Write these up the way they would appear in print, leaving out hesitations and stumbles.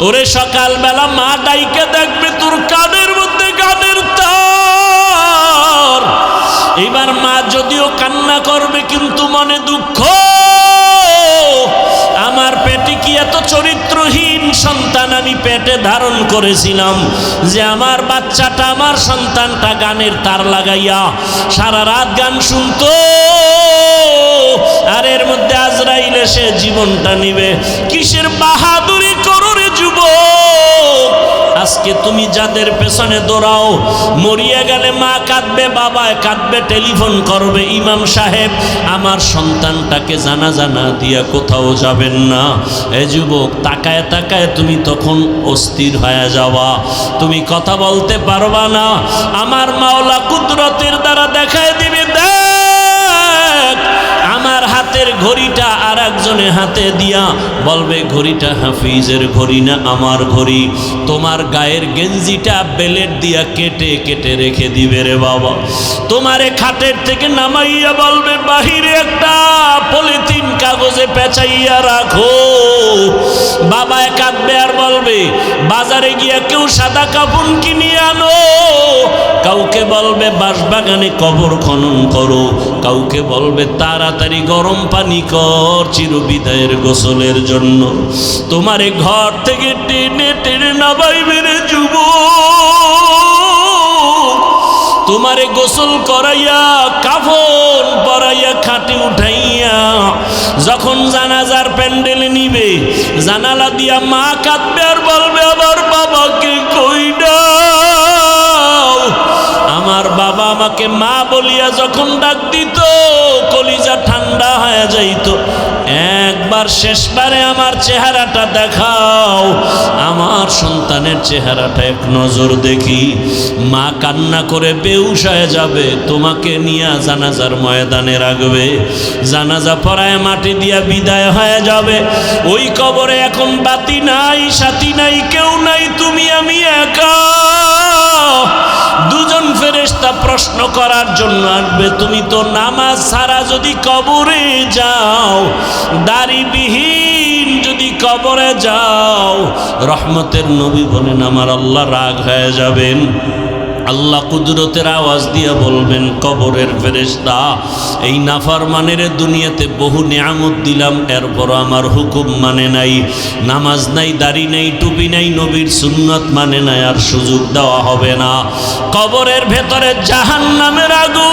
ওরে সকালবেলা মা ডাইকে দেখবে তোর কানের মধ্যে গানের তার। এবার মা যদিও কান্না করবে কিন্তু মনে দুঃখ, আমার পেটে কি এত চরিত্রহীন সন্তান আমি পেটে ধারণ করেছিলাম যে আমার বাচ্চাটা, আমার সন্তানটা গানের তার লাগাইয়া সারা রাত গান শুনতো, আর এর মধ্যে আজরাইল এসে জীবনটা নিবে। কিসের বাহাদুরি করো রে যুবক। আজকে তুমি যাদের পেছনে দৌড়াও, মরিয়া গেলে মা কাঁদবে, বাবা কাঁদবে, টেলিফোন করবে ইমাম সাহেব আমার সন্তানটাকে জানাজা না দিয়া কোথাও যাবেন না। এ যুবক, তাকায় তাকায় তুমি তখন অস্থির হয়ে যাওয়া, তুমি কথা বলতে পারবা না। আমার মাওলা কুদরতের দ্বারা দেখায় দিবে, দেখ আমার হাতের ঘড়িটা আর একজনের হাতে দিয়া বলবে ঘড়িটা হাফিজের ঘড়ি না আমার ঘড়ি। তোমার গায়ের গেঞ্জিটা বেলেট দিয়া কেটে কেটে রেখে দিবে রে বাবা। তোমারে খাটের থেকে নামাইয়া বলবে বাহিরে একটা পলিথিন কাগজে পেঁচাইয়া রাখো। বাবা কাঁদবে আর বলবে বাজারে গিয়া কেউ সাদা কাপড় কিনিয়ে আনো। কাউকে বলবে বাঁশবাগানে কবর খনন করো, কাউকে বলবে তাড়াতাড়ি গরম পানি কর চিরবিদায়ের গোসলের জন্য। তোমারে ঘর থেকে টেনে টেনে নামাইবে রে যুবক। তোমারে গোসল করাইয়া কাফন পরাইয়া খাটে উঠাইয়া যখন জানাজার প্যান্ডেলে নিবে, জানালা দিয়া মা কাঁদবে আর বলবে আমার বাবাকে কই দাও। আমার বাবা আমাকে মা বলিয়া যখন ডাক দিত কলিজা ঠান্ডা হয়ে যাইত। একবার শেষবারে আমার চেহারাটা দেখাও, আমার সন্তানের চেহারাটা এক নজর দেখি। মা কান্না করে বেহুশ হয়ে যাবে, তোমাকে নিয়ে জানাজার ময়দানে রাখবে, জানাজা পড়ায় মাটি দিয়া বিদায় হয়ে যাবে। ওই কবরে এখন বাতি নাই, সাথী নাই, কেউ নাই, তুমি আমি একা। দুজন ফেরেশতা প্রশ্ন করার জন্য আসবে, তুমি তো নামাজ ছাড়া যদি কবরে যাও, দাড়িবিহীন যদি কবরে যাও, রহমতের নবী বলেন আমার আল্লাহ রাগ হয়ে যাবেন। আল্লাহ কুদরতের আওয়াজ দিয়ে বলবেন কবরের ফেরেশতা, এই নাফরমানের দুনিয়াতে বহু নিয়ামত দিলাম, এরপর আমার হুকুম মানে নাই, নামাজ নাই, দাড়ি নাই, টুপি নাই, নবীর সুন্নত মানে নাই, আর সুযোগ দেওয়া হবে না। কবরের ভেতরে জাহান্নামের আগুন।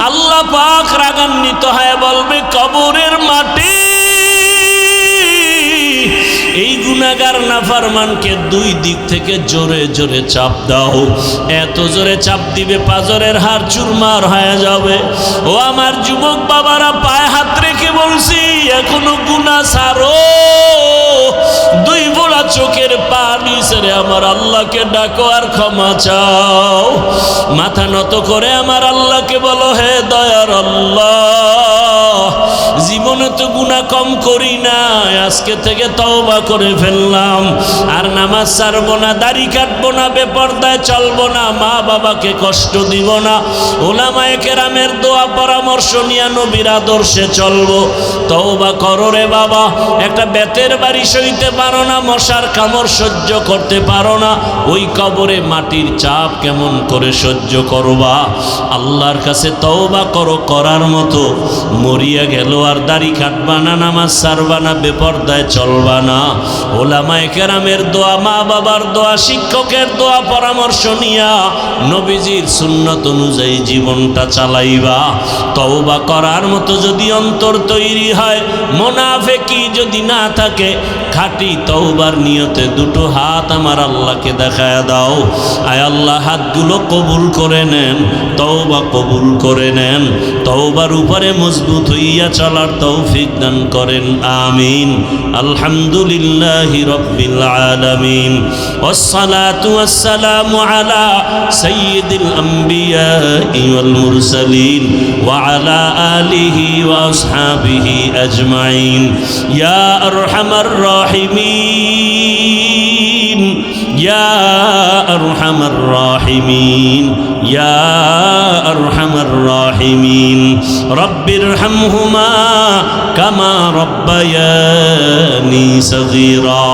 আল্লাহ পাক রাগান্বিত হয়ে বলবে কবরের মাটি এই গুনাহগার নাফরমানকে দুই দিক থেকে জোরে জোরে চাপ দাও। এত জোরে চাপ দিবে পাজরের হাড় চুরমার হয়ে যাবে। ও আমার যুবক বাবারা, পায়ে হাত রেখে বলছি এখনো গুনাহ ছাড়ো। দুই ফোঁটা চোখের পানি ছেড়ে আমার আল্লাহকে ডাকো আর ক্ষমা চাও। মাথা নত করে আমার আল্লাহকে বলো, হে দয়ার আল্লাহ, জীবনে তো গুনাহ কম করি না, আজকে থেকে তওবা করে ফেললাম, আর নামাজ ছাড়বো না, দাড়ি কাটবো না, বেপরদায় চলবো না, মা বাবাকে কষ্ট দিব না, ওলামায়ে কেরামের দোয়া পরামর্শ নিয়ে নবীর আদর্শে চলবো। তওবা করো রে বাবা। একটা বেতের বাড়ি সইতে পারো না, মশার কামড় সহ্য করতে পারো না, ওই কবরে মাটির চাপ কেমন করে সহ্য করবা? আল্লাহর কাছে তওবা করো করার মতো। মরিয়া গেল আর দাড়ি কাটবা না, নামাজ ছাড়বা না, বেপরদায় চলবা না, ওলামায়ে কেরামের দোয়া, মা বাবার দোয়া, শিক্ষকের দোয়া পরামর্শ নিয়া নবীজির সুন্নত অনুযায়ী জীবনটা চালাইবা। তওবা করার মতো যদি অন্তর তৈরি হয়, মুনাফিকি যদি না থাকে, খাঁটি তওবার নিয়তে দুটো হাত আমার আল্লাহকে দেখায় দাও। আয় আল্লাহ, হাতগুলো কবুল করে নেন, তওবা কবুল করে নেন, তওবার উপরে মজবুত হইয়া চলার তৌফিক দান করেন, আমিন। আলহামদুলিল্লাহি রাব্বিল আলামিন, ওয়াসসালাতু ওয়াসসালামু আলা সাইয়্যিদিল আমবিয়াই ওয়াল মুরসালিন ওয়া আলা আলিহি ওয়া আসহাবিহি আজমাইন। ইয়া আরহামার রাহিমিন, ইয়া আরহামার রাহিমিন। ইয়া আরহামার রাহিমিন রব্বিরহামহুমা কামা রব্বায়ানি সগীরা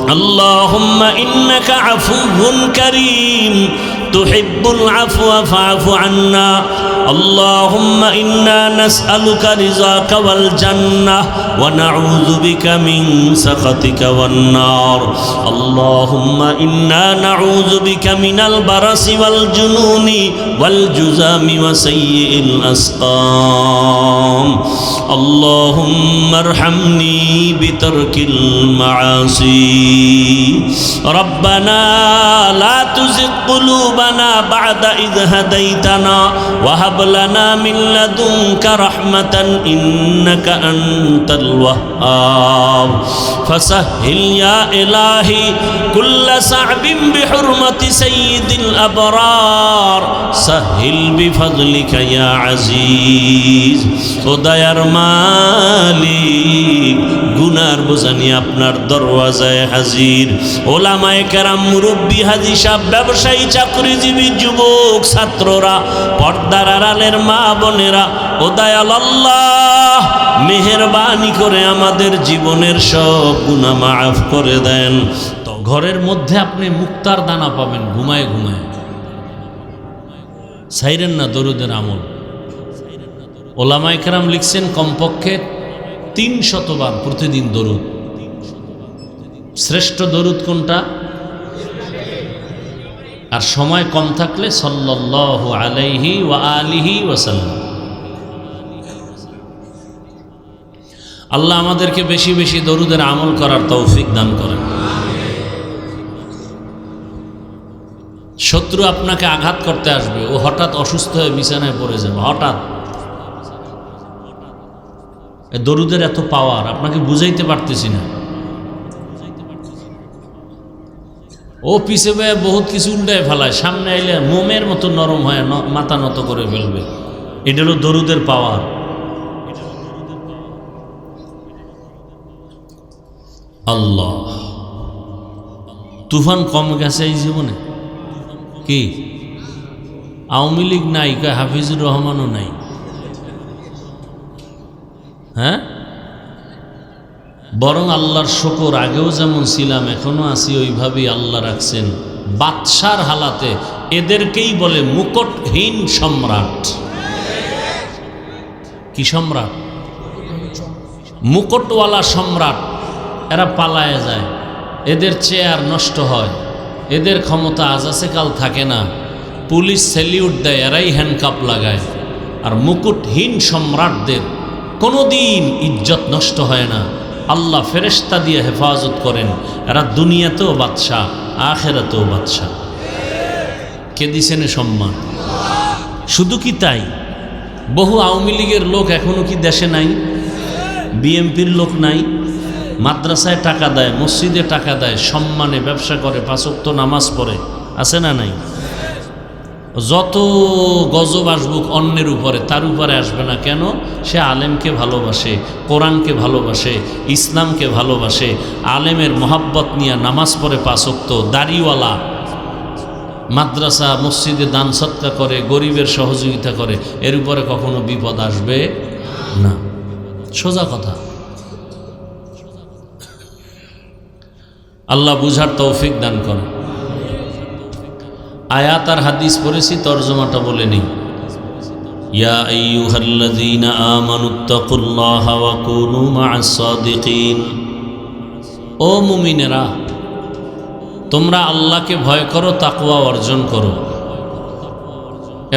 اللهم إنك عفو كريم تحب العفو فاعف عنا اللهم إنا نسألك رضاك والجنة ونعوذ بك من سخطك والنار اللهم إنا نعوذ بك من البرص والجنون والجذام وسيء الأسقام اللهم ارحمني بترك المعاصي ربنا لا تزغ قلوبنا بعد إذ هديتنا وهب لنا من لدنك رحمة إنك أنت الوهاب فسهل يا إلهي كل صعب بحرمة سيد الأبرار سهل بفضلك يا عزيز خداير মালিক গুনার বোঝা নিয়ে আপনার দরওয়াজায় হাজির ওলামায়ে কেরাম মুরব্বী হাজী সাহেব ব্যবসায়ী চাকরিজীবী যুবক ছাত্ররা পর্দার আড়ালের মা বোনেরা ও দয়াল আল্লাহ মেহেরবানি করে আমাদের জীবনের সব গুনাহ মাফ করে দেন। তো ঘরের মধ্যে আপনি মুক্তার দানা পাবেন ঘুমায় ঘুমায় ছাইরেন না দরুদের আমল ওলামায়ে কেরাম লিখছেন কমপক্ষে 300 বার প্রতিদিন দরুদ শ্রেষ্ঠ দরুদ কোনটা আর সময় কম থাকলে সাল্লাল্লাহু আলাইহি ওয়া আলিহি ওয়াসাল্লাম আল্লাহ আমাদেরকে বেশি বেশি দরুদের আমল করার তৌফিক দান করেন। শত্রু আপনাকে আঘাত করতে আসবে ও হঠাৎ অসুস্থ হয়ে বিছানায় পড়ে যাবে হঠাৎ দরুদের এত পাওয়ার আপনাকে বুঝাইতে পারতেছি না ও পিছে বেয়ে বহুত কিছু উল্টায় ফেলায় সামনে আইলে মোমের মতো নরম হয় মাথা নত করে ফেলবে এটা হলো দরুদের পাওয়ার। আল্লাহ তুফান কম গেছে এই জীবনে কি আওয়ামী লীগ নাই কয় হাফিজুর রহমানও নাই হ্যাঁ বরং আল্লাহর শুকর আগেও যেমন ছিলাম এখনো আছি ওইভাবেই আল্লাহ রাখছেন বাদশার হালাতে এদেরকেই বলে মুকুটহীন সম্রাট। কি সম্রাট মুকুটওয়ালা সম্রাট এরা পালায় যায় এদের চেয়ার নষ্ট হয় এদের ক্ষমতা আজ আছে কাল থাকে না পুলিশ স্যালিউট দেয় এরাই হ্যান্ডকাপ লাগায় আর মুকুটহীন সম্রাটদের কোনোদিন ইজ্জত নষ্ট হয় না আল্লাহ ফেরেশতা দিয়ে হেফাজত করেন এরা দুনিয়াতেও বাদশা আখিরাতেও বাদশা কে দিছেন সম্মান শুধু কি তাই বহু আওয়ামী লীগের লোক এখনো কি দেশে নাই বিএমপির লোক নাই মাদ্রাসায় টাকা দেয় মসজিদে টাকা দেয় সম্মানে ব্যবসা করে 5 ওয়াক্ত নামাজ পড়ে আছে না নাই যত গজব আসবুক অন্যের উপরে তার উপরে আসবে না কেন সে আলেমকে ভালোবাসে কোরআনকে ভালোবাসে ইসলামকে ভালোবাসে আলেমের মহাব্বত নিয়ে নামাজ পড়ে 5 ওয়াক্ত দাড়িওয়ালা মাদ্রাসা মসজিদে দান সৎকা করে গরিবের সহযোগিতা করে এর উপরে কখনো বিপদ আসবে না সোজা কথা। আল্লাহ বুঝার তৌফিক দান করে। আয়াত আর হাদিস পড়েছি তরজমাটা বলে নেই ইয়া আইয়ুহাল্লাযীনা আমানুত্তাকুল্লাহা ওয়া কুনু মা'আস সাদিকিন ও মুমিনেরা তোমরা আল্লাহকে ভয় করো তাকওয়া অর্জন করো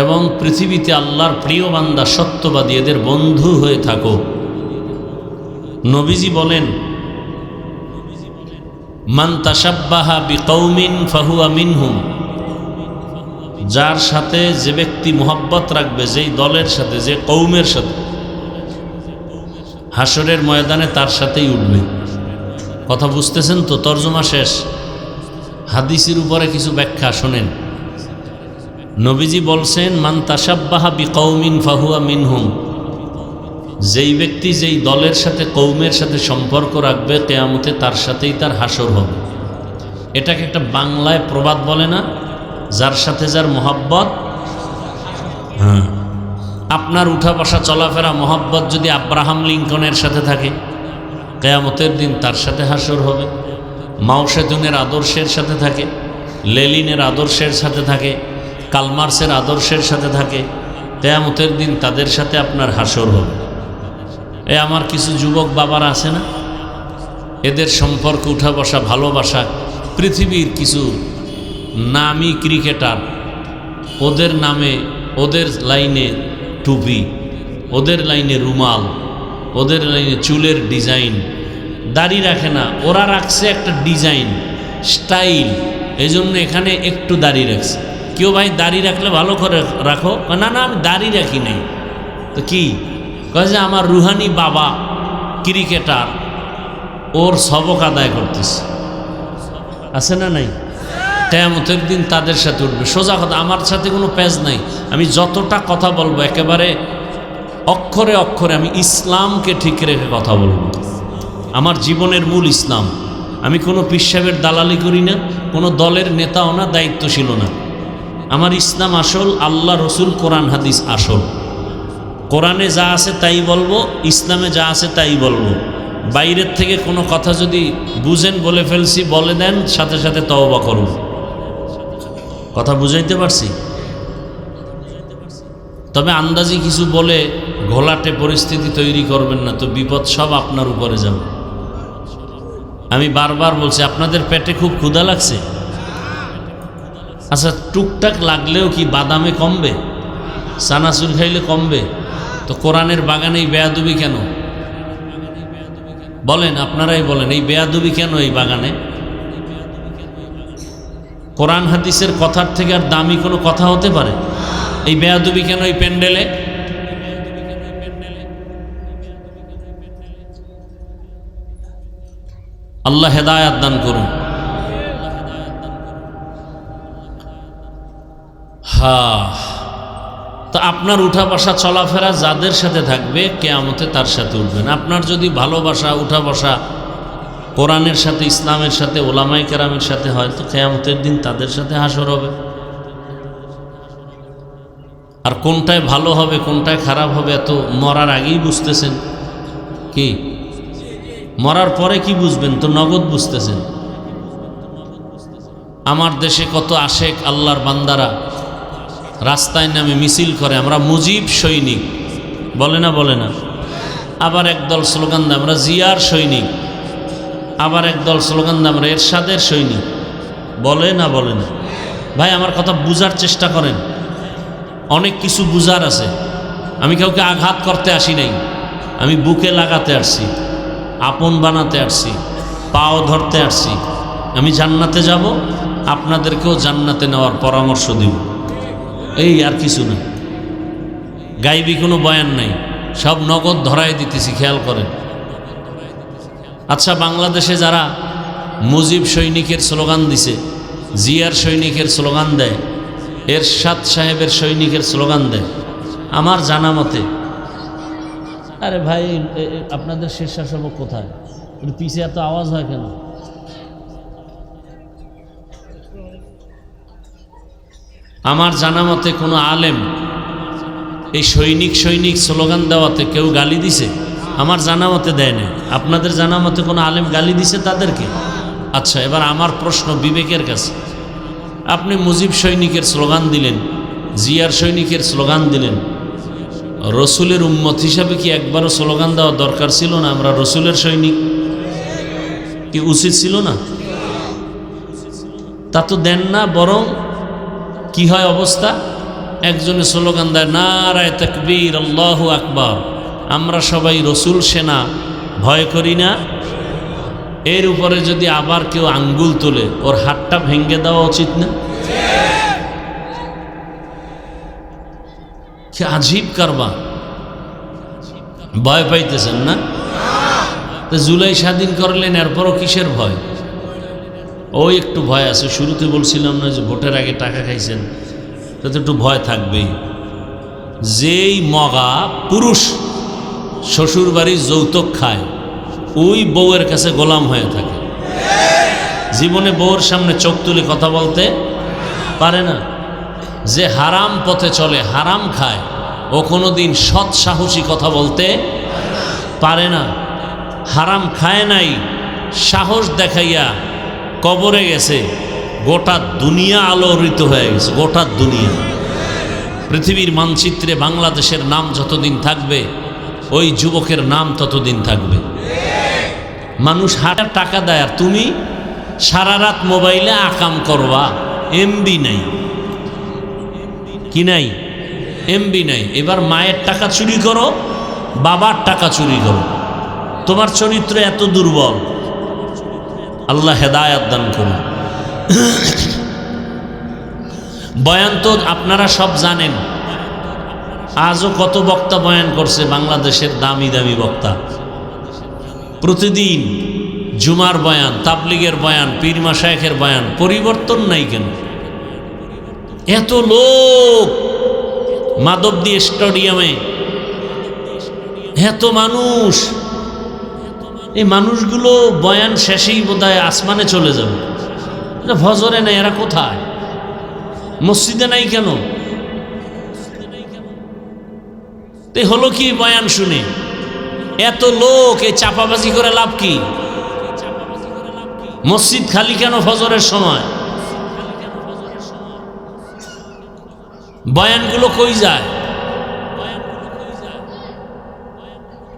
এবং পৃথিবীতে আল্লাহর প্রিয় বান্দা সত্যবাদী এদের বন্ধু হয়ে থাকো। নবীজি বলেন মান তাশাব্বাহা বিকৌমিন ফাহুয়া মিনহুম যার সাথে যে ব্যক্তি মোহাব্বত রাখবে যেই দলের সাথে যে কৌমের সাথে হাসরের ময়দানে তার সাথেই উঠবে। কথা বুঝতেছেন তো তরজমা শেষ হাদিসের উপরে কিছু ব্যাখ্যা শোনেন। নবীজি বলছেন মান তাশাব্বাহা বিকৌমিন ফাহুয়া মিনহুম যেই ব্যক্তি যেই দলের সাথে কৌমের সাথে সম্পর্ক রাখবে কিয়ামতে তার সাথেই তার হাসর হবে। এটাকে একটা বাংলায় প্রবাদ বলে না যার সাথে যার মোহাব্বত। হ্যাঁ, আপনার উঠা বসা চলাফেরা মোহাব্বত যদি আব্রাহাম লিঙ্কনের সাথে থাকে, কিয়ামতের দিন তার সাথে হাসর হবে। মাও সেতুনের আদর্শের সাথে থাকে, লেলিনের আদর্শের সাথে থাকে, কালমার্সের আদর্শের সাথে থাকে, কিয়ামতের দিন তাদের সাথে আপনার হাসর হবে। আমার কিছু যুবক বাবারা আছে না, এদের সম্পর্কে উঠা বসা ভালোবাসা, পৃথিবীর কিছু নামী ক্রিকেটার, ওদের নামে ওদের লাইনে টুপি, ওদের লাইনে রুমাল, ওদের লাইনে চুলের ডিজাইন, দাড়ি রাখে না, ওরা রাখছে একটা ডিজাইন স্টাইল, এই জন্য এখানে একটু দাড়ি রাখছে। কেউ ভাই দাড়ি রাখলে ভালো করে রাখো, না না আমি দাড়ি রাখি নাই। তো কি কয় যে আমার রুহানি বাবা ক্রিকেটার, ওর সবক আদায় করতেছে, আছে না নাই? কিয়ামতের দিন তাদের সাথে উঠবে। সোজা কথা, আমার সাথে কোনো প্যাজ নাই, আমি যতটা কথা বলবো একেবারে অক্ষরে অক্ষরে আমি ইসলামকে ঠিক রেখে কথা বলবো। আমার জীবনের মূল ইসলাম। আমি কোনো পীর সাহেবের দালালি করি না, কোনো দলের নেতাও না, দায়িত্বশীলও না। আমার ইসলাম আসল, আল্লাহ রসুল কোরআন হাদিস আসল। কোরআনে যা আছে তাই বলবো, ইসলামে যা আছে তাই বলবো। বাইরের থেকে কোনো কথা যদি বুঝেন, বলে ফেলছি বলে দেন, সাথে সাথে তওবা করব। কথা বুঝাইতে পারছি? তবে আন্দাজি কিছু বলে ঘোলাটে পরিস্থিতি তৈরি করবেন না, তো বিপদ সব আপনার উপরে যাবে। আমি বারবার বলছি, আপনাদের পেটে খুব ক্ষুধা লাগছে? আচ্ছা, টুকটাক লাগলেও কি বাদামে কমবে? চানাচুর খাইলে কমবে? তো কোরআনের বাগানে এই বেয়াদবি কেন? বলেন, আপনারাই বলেন, এই বেয়াদবি কেন এই বাগানে? কোরআন হাদিসের কথার থেকে আর দামি কোনো কথা হতে পারে? এই বেয়াদবি কেন এই প্যান্ডেলে? আল্লাহ হেদায়াত দান করুন। তো আপনার উঠা বসা চলাফেরা যাদের সাথে থাকবে, কিয়ামতে তার সাথে উঠবেন। আপনার যদি ভালোবাসা উঠা বসা কোরআনের সাথে, ইসলামের সাথে, ওলামায়ে কেরামের সাথে হয়, তো কিয়ামতের দিন তাদের সাথে হাসর হবে। আর কোনটায় ভালো হবে কোনটায় খারাপ হবে এত মরার আগেই বুঝতেছেন কি? মরার পরে কি বুঝবেন? তো নগদ বুঝতেছেন। আমার দেশে কত আশেক আল্লাহর বান্দারা রাস্তায় নামে মিছিল করে, আমরা মুজিব সৈনিক বলে না, বলে না? আবার একদল স্লোগান দেয় আমরা জিয়ার সৈনিক, আবার একদল স্লোগান দেয় আমরা এরশাদের সৈনিক, বলে না, বলে না? ভাই আমার কথা বুঝার চেষ্টা করেন, অনেক কিছু বুঝার আছে। আমি কাউকে আঘাত করতে আসি নাই, আমি বুকে লাগাতে আসছি, আপন বানাতে আসছি, পাও ধরতে আসছি। আমি জান্নাতে যাব, আপনাদেরকেও জান্নাতে নেওয়ার পরামর্শ দিব, এই আর কিছু না। গাইবি কোনো বয়ান নাই, সব নগদ ধরাই দিতেছি, খেয়াল করেন। আচ্ছা, বাংলাদেশে যারা মুজিব সৈনিকের স্লোগান দিছে, জিয়ার সৈনিকের স্লোগান দেয়, এরশাদ সাহেবের সৈনিকের স্লোগান দেয়, আমার জানা মতে, আরে ভাই আপনাদের স্বেচ্ছাসেবক কোথায়? পিছিয়ে এত আওয়াজ হয় কেন? আমার জানা মতে কোনো আলেম এই সৈনিক সৈনিক স্লোগান দেওয়াতে কেউ গালি দিছে? আমার জানা মতে দেয় না। আপনাদের জানা মতে কোনো আলেম গালি দিছে তাদেরকে? আচ্ছা, এবার আমার প্রশ্ন বিবেকের কাছে, আপনি মুজিব সৈনিকের স্লোগান দিলেন, জিয়ার সৈনিকের স্লোগান দিলেন, রসুলের উম্মত হিসাবে কি একবারও স্লোগান দেওয়া দরকার ছিল না? আমরা রসুলের সৈনিক, কি উচিত ছিল না? তা তো দেন না, বরং কি হয় অবস্থা? একজনে স্লোগান দেয় নারায়ে তাকবীর, আল্লাহু আকবার, আমরা সবাই রসুল সেনা, ভয় করি না। এর উপরে যদি আবার কেউ আঙ্গুল তোলে, ওর হাতটা ভেঙে দেওয়া উচিত না? কি আজীব কারবা! ভয় পাইতেছেন না? জুলাই স্বাধীন করলেন, এরপরও কিসের ভয়? ওই একটু ভয় আছে। শুরুতে বলছিলাম না যে ভোটের আগে টাকা খাইছেন, তাতে একটু ভয় থাকবেই। যেই মগা পুরুষ শ্বশুর বাড়ির যৌতুক খায়, ওই বউয়ের কাছে গোলাম হয়ে থাকে। জীবনে বউর সামনে চোখ তুলে কথা বলতে পারে না। যে হারাম পথে চলে, হারাম খায়, ও কোনোদিন সৎ সাহসী কথা বলতে পারে না। হারাম খায় নাই, সাহস দেখাইয়া কবরে গেছে, গোটা দুনিয়া আলোড়িত হয়ে গেছে। গোটা দুনিয়া, পৃথিবীর মানচিত্রে বাংলাদেশের নাম যতদিন থাকবে, ওই যুবকের নাম ততদিন থাকবে। মানুষ হাজার টাকা দেয়, আর তুমি সারা রাত মোবাইলে আকাম করবা, এমবি নাই। কি নাই? এমবি নাই। এবার মায়ের টাকা চুরি করো, বাবার টাকা চুরি করো, তোমার চরিত্র এত দুর্বল। আল্লাহ হেদায়াত দান করুন। বয়ান তো আপনারা সব জানেন, আজও কত বক্তা বয়ান করছে, বাংলাদেশের দামি দামি বক্তা। প্রতিদিন জুমার বয়ান, তাবলিগের বয়ান, পীর মাশায়েখের বয়ান, পরিবর্তন নাই কেন? এত লোক মাধবদী স্টেডিয়ামে, এত মানুষ, এই মানুষগুলো বয়ান শেষেই বোধহয় আসমানে চলে যাবে। ফজরে নাই, এরা কোথায়? মসজিদে নাই কেন? তে হলো কি বয়ান শুনে? এত লোক, এই চাপাবাজি করে লাভ কি? মসজিদ খালি কেন ফজরের সময়? বয়ানগুলো কই যায়?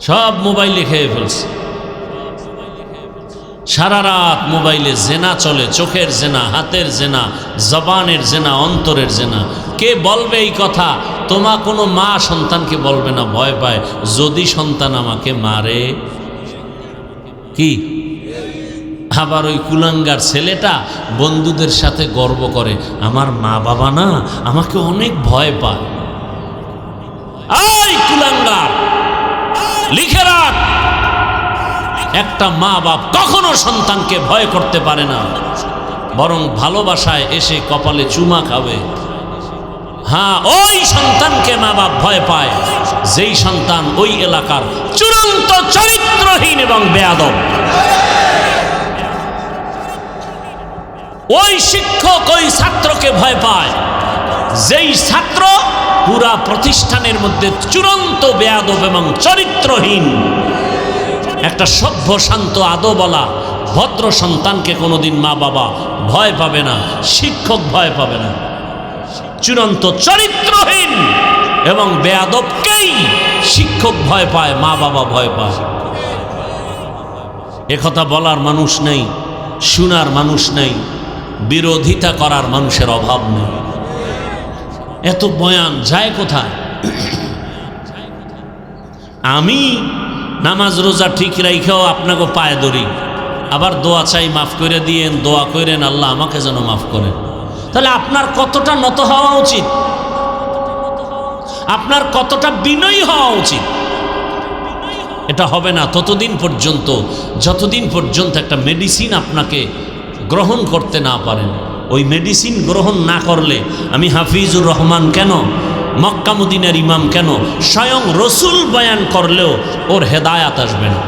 সব মোবাইলে খেয়ে ফেলছে। সারা রাত মোবাইলে জেনা চলে, চোখের জেনা, হাতের জেনা, জবানের জেনা, অন্তরের জেনা। কে বলবে এই কথা? তোমার কোনো মা সন্তানকে বলবে না, ভয় পায় যদি সন্তান আমাকে মারে। কি আবার ওই কুলাঙ্গার ছেলেটা বন্ধুদের সাথে গর্ব করে, আমার মা বাবা না আমাকে অনেক ভয় পায়। এই কুলাঙ্গার, লিখে রাখ, একটা মা বাপ কখনো সন্তানকে ভয় করতে পারে না, বরং ভালোবাসায় এসে কপালে চুমা খাবে। হ্যাঁ, ওই সন্তানকে মা বাপ ভয় পায় যেই সন্তান ওই এলাকার চূড়ান্ত চরিত্রহীন এবং বেয়াদব। ওই শিক্ষক ওই ছাত্রকে ভয় পায় যেই ছাত্র পুরা প্রতিষ্ঠানের মধ্যে চূড়ান্ত বেয়াদব এবং চরিত্রহীন। একটা সভ্য শান্ত আদবওয়ালা ভদ্র সন্তানকে কোনোদিন মা বাবা ভয় পাবে না, শিক্ষক ভয় পাবে না। চূড়ান্ত চরিত্রহীন এবং বেয়াদবকেই শিক্ষক ভয় পায়, মা বাবা ভয় পায়। একথা বলার মানুষ নেই, শোনার মানুষ নেই, বিরোধিতা করার মানুষের অভাব নেই। এত বয়ান যায় কোথায়? আমি নামাজ রোজা ঠিক রাইখাও আপনাকে পায়ে ধরি, আবার দোয়া চাই, মাফ করে দিয়েন, দোয়া করেন আল্লাহ আমাকে যেন মাফ করেন। তাহলে আপনার কতটা নত হওয়া উচিত, আপনার কতটা বিনয়ী হওয়া উচিত। এটা হবে না ততদিন পর্যন্ত যতদিন পর্যন্ত একটা মেডিসিন আপনাকে গ্রহণ করতে না পারেন। ওই মেডিসিন গ্রহণ না করলে আমি হাফিজুর রহমান কেন, মক্কা মদিনার ইমাম কেন, স্বয়ং রসুল বয়ান করলেও ওর হেদায়াত আসবে না।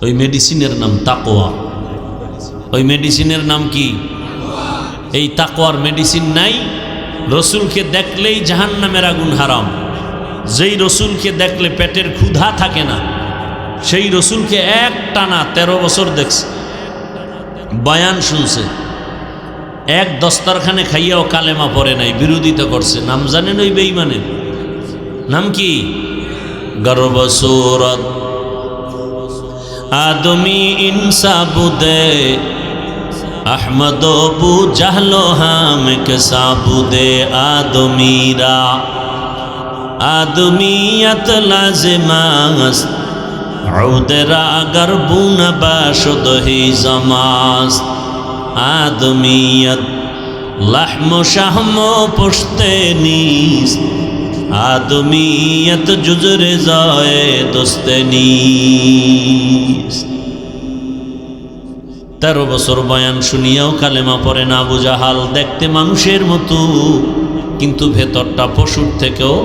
ওই মেডিসিনের নাম তাকওয়া। ওই মেডিসিনের নাম কি? এই তাকওয়ার মেডিসিন নাই। রসুলকে দেখলেই জাহান্নামের আগুন হারাম। যেই রসুলকে দেখলে পেটের ক্ষুধা থাকে না, সেই রসুলকে একটানা 13 বছর দেখছে, বয়ান শুনছে, এক দস্তরখানে খাইয়াও কালেমা পড়ে নাই, বিরোধিতা করছে। নাম জানেন ওই বেঈমানের নাম কি? গর্ব সুরত আদমি ইনসা বুদে আহমদ বু জাহলো হাম কে সাবুদে আদমিরা আদমিয়ত লাজিমাস উদরা গরবুন বাশুদ হি জমাস আদমিয়ত লাহম শাহম পুশতে নিস আদমিয়ত জুজরে যায় দোস্তে নিস। 13 বছর বয়ান শুনিয়াও কালেমা পড়ে না আবু জাহাল। দেখতে মানুষের মতো, কিন্তু ভেতরটা পশুর থেকেও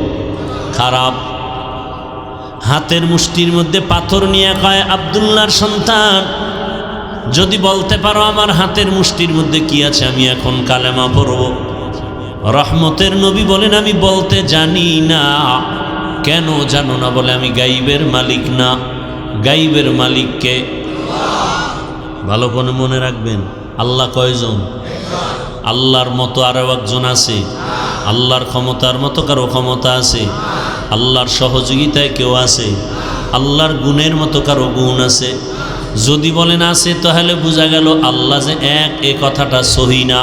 খারাপ। হাতের মুষ্টির মধ্যে পাথর নিয়ে কয় আব্দুল্লাহর সন্তান, যদি বলতে পারো আমার হাতের মুষ্টির মধ্যে কি আছে, আমি এখন কালেমা পড়ব। রহমতের নবী বলেন আমি বলতে জানি না। কেন জানো না? বলে আমি গাইবের মালিক না। গাইবের মালিককে ভালো করে মনে রাখবেন। আল্লাহ কয়জন? আল্লাহর মতো আরও একজন আছে? আল্লাহর ক্ষমতার মতো কারো ক্ষমতা আছে? আল্লাহর সহযোগিতায় কেউ আছে? আল্লাহর গুণের মতো কারো গুণ আছে? যদি বলেন আছে, তাহলে বোঝা গেল আল্লাহ যে এক, এ কথাটা সহি না।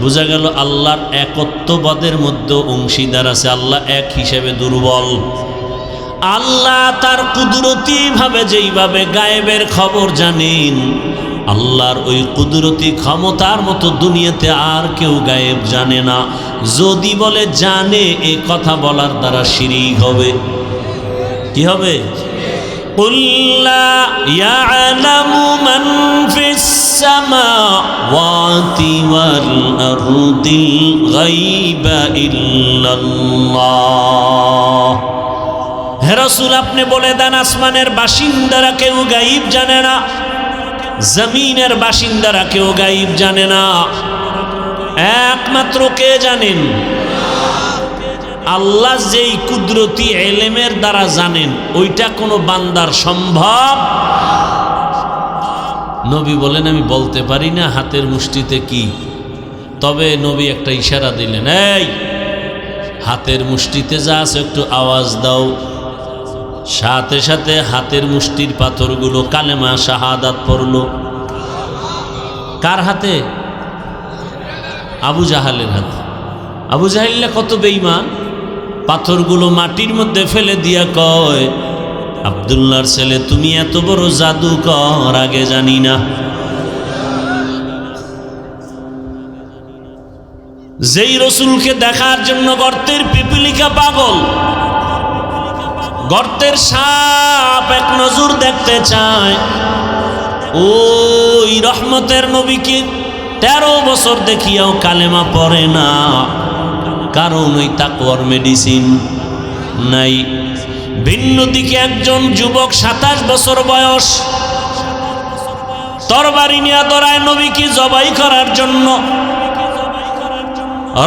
বোঝা গেল আল্লাহর একত্ববাদের মধ্যে অংশীদার আছে। আল্লাহ এক হিসেবে দুর্বল। আল্লাহ তার কুদরতিভাবে যেইভাবে গায়েবের খবর জানেন, আল্লাহর ওই কুদরতি ক্ষমতার মতো দুনিয়াতে আর কেউ গায়েব জানে না। যদি বলে জানে, এ কথা বলার দ্বারা শিরিক হবে। কি হবে? قُلْ لَا يَعْلَمُ مَنْ فِي السَّمَاوَاتِ وَالْأَرْضِ الْغَيْبَ إِلَّا اللَّهُ। হে রাসূল, আপনি বলে দেন আসমানের বাসিন্দারা কেউ গায়েব জানে না, জমিনের বাসিন্দারা কেউ গায়েব জানে না। একমাত্র কে জানেন? আল্লাহ যেই কুদরতি এলেমের দ্বারা জানেন, ওইটা কোনো বান্দার সম্ভব। নবী বলেন আমি বলতে পারি না হাতের মুষ্টিতে কি। তবে নবী একটা ইশারা দিলেন, এই হাতের মুষ্টিতে যা আছে একটু আওয়াজ দাও। সাথে সাথে হাতের মুষ্টির পাথরগুলো কালেমা শাহাদাত পড়ল। কার হাতে? আবু জাহালের হাতে। আবু জাহাল্লা কত বেঈমান! পাথরগুলো মাটির মধ্যে ফেলে দিয়া কয়, আব্দুল্লাহর ছেলে তুমি এত বড় জাদুকর আগে জানি না। যেই রসুলকে দেখার জন্য গর্তের পিপিলিকা পাগল, গর্তের সাপ এক নজর দেখতে চায়, ওই রহমতের নবীকে 13 বছর দেখিয়াও কালেমা পড়ে না। কারণ ওই তাকওয়ার মেডিসিন নাই। ভিন্ন দিকে একজন যুবক 27 বছর বয়স, তরবারি নিয়ে দৌড়ায় নবীকে জবাই করার জন্য।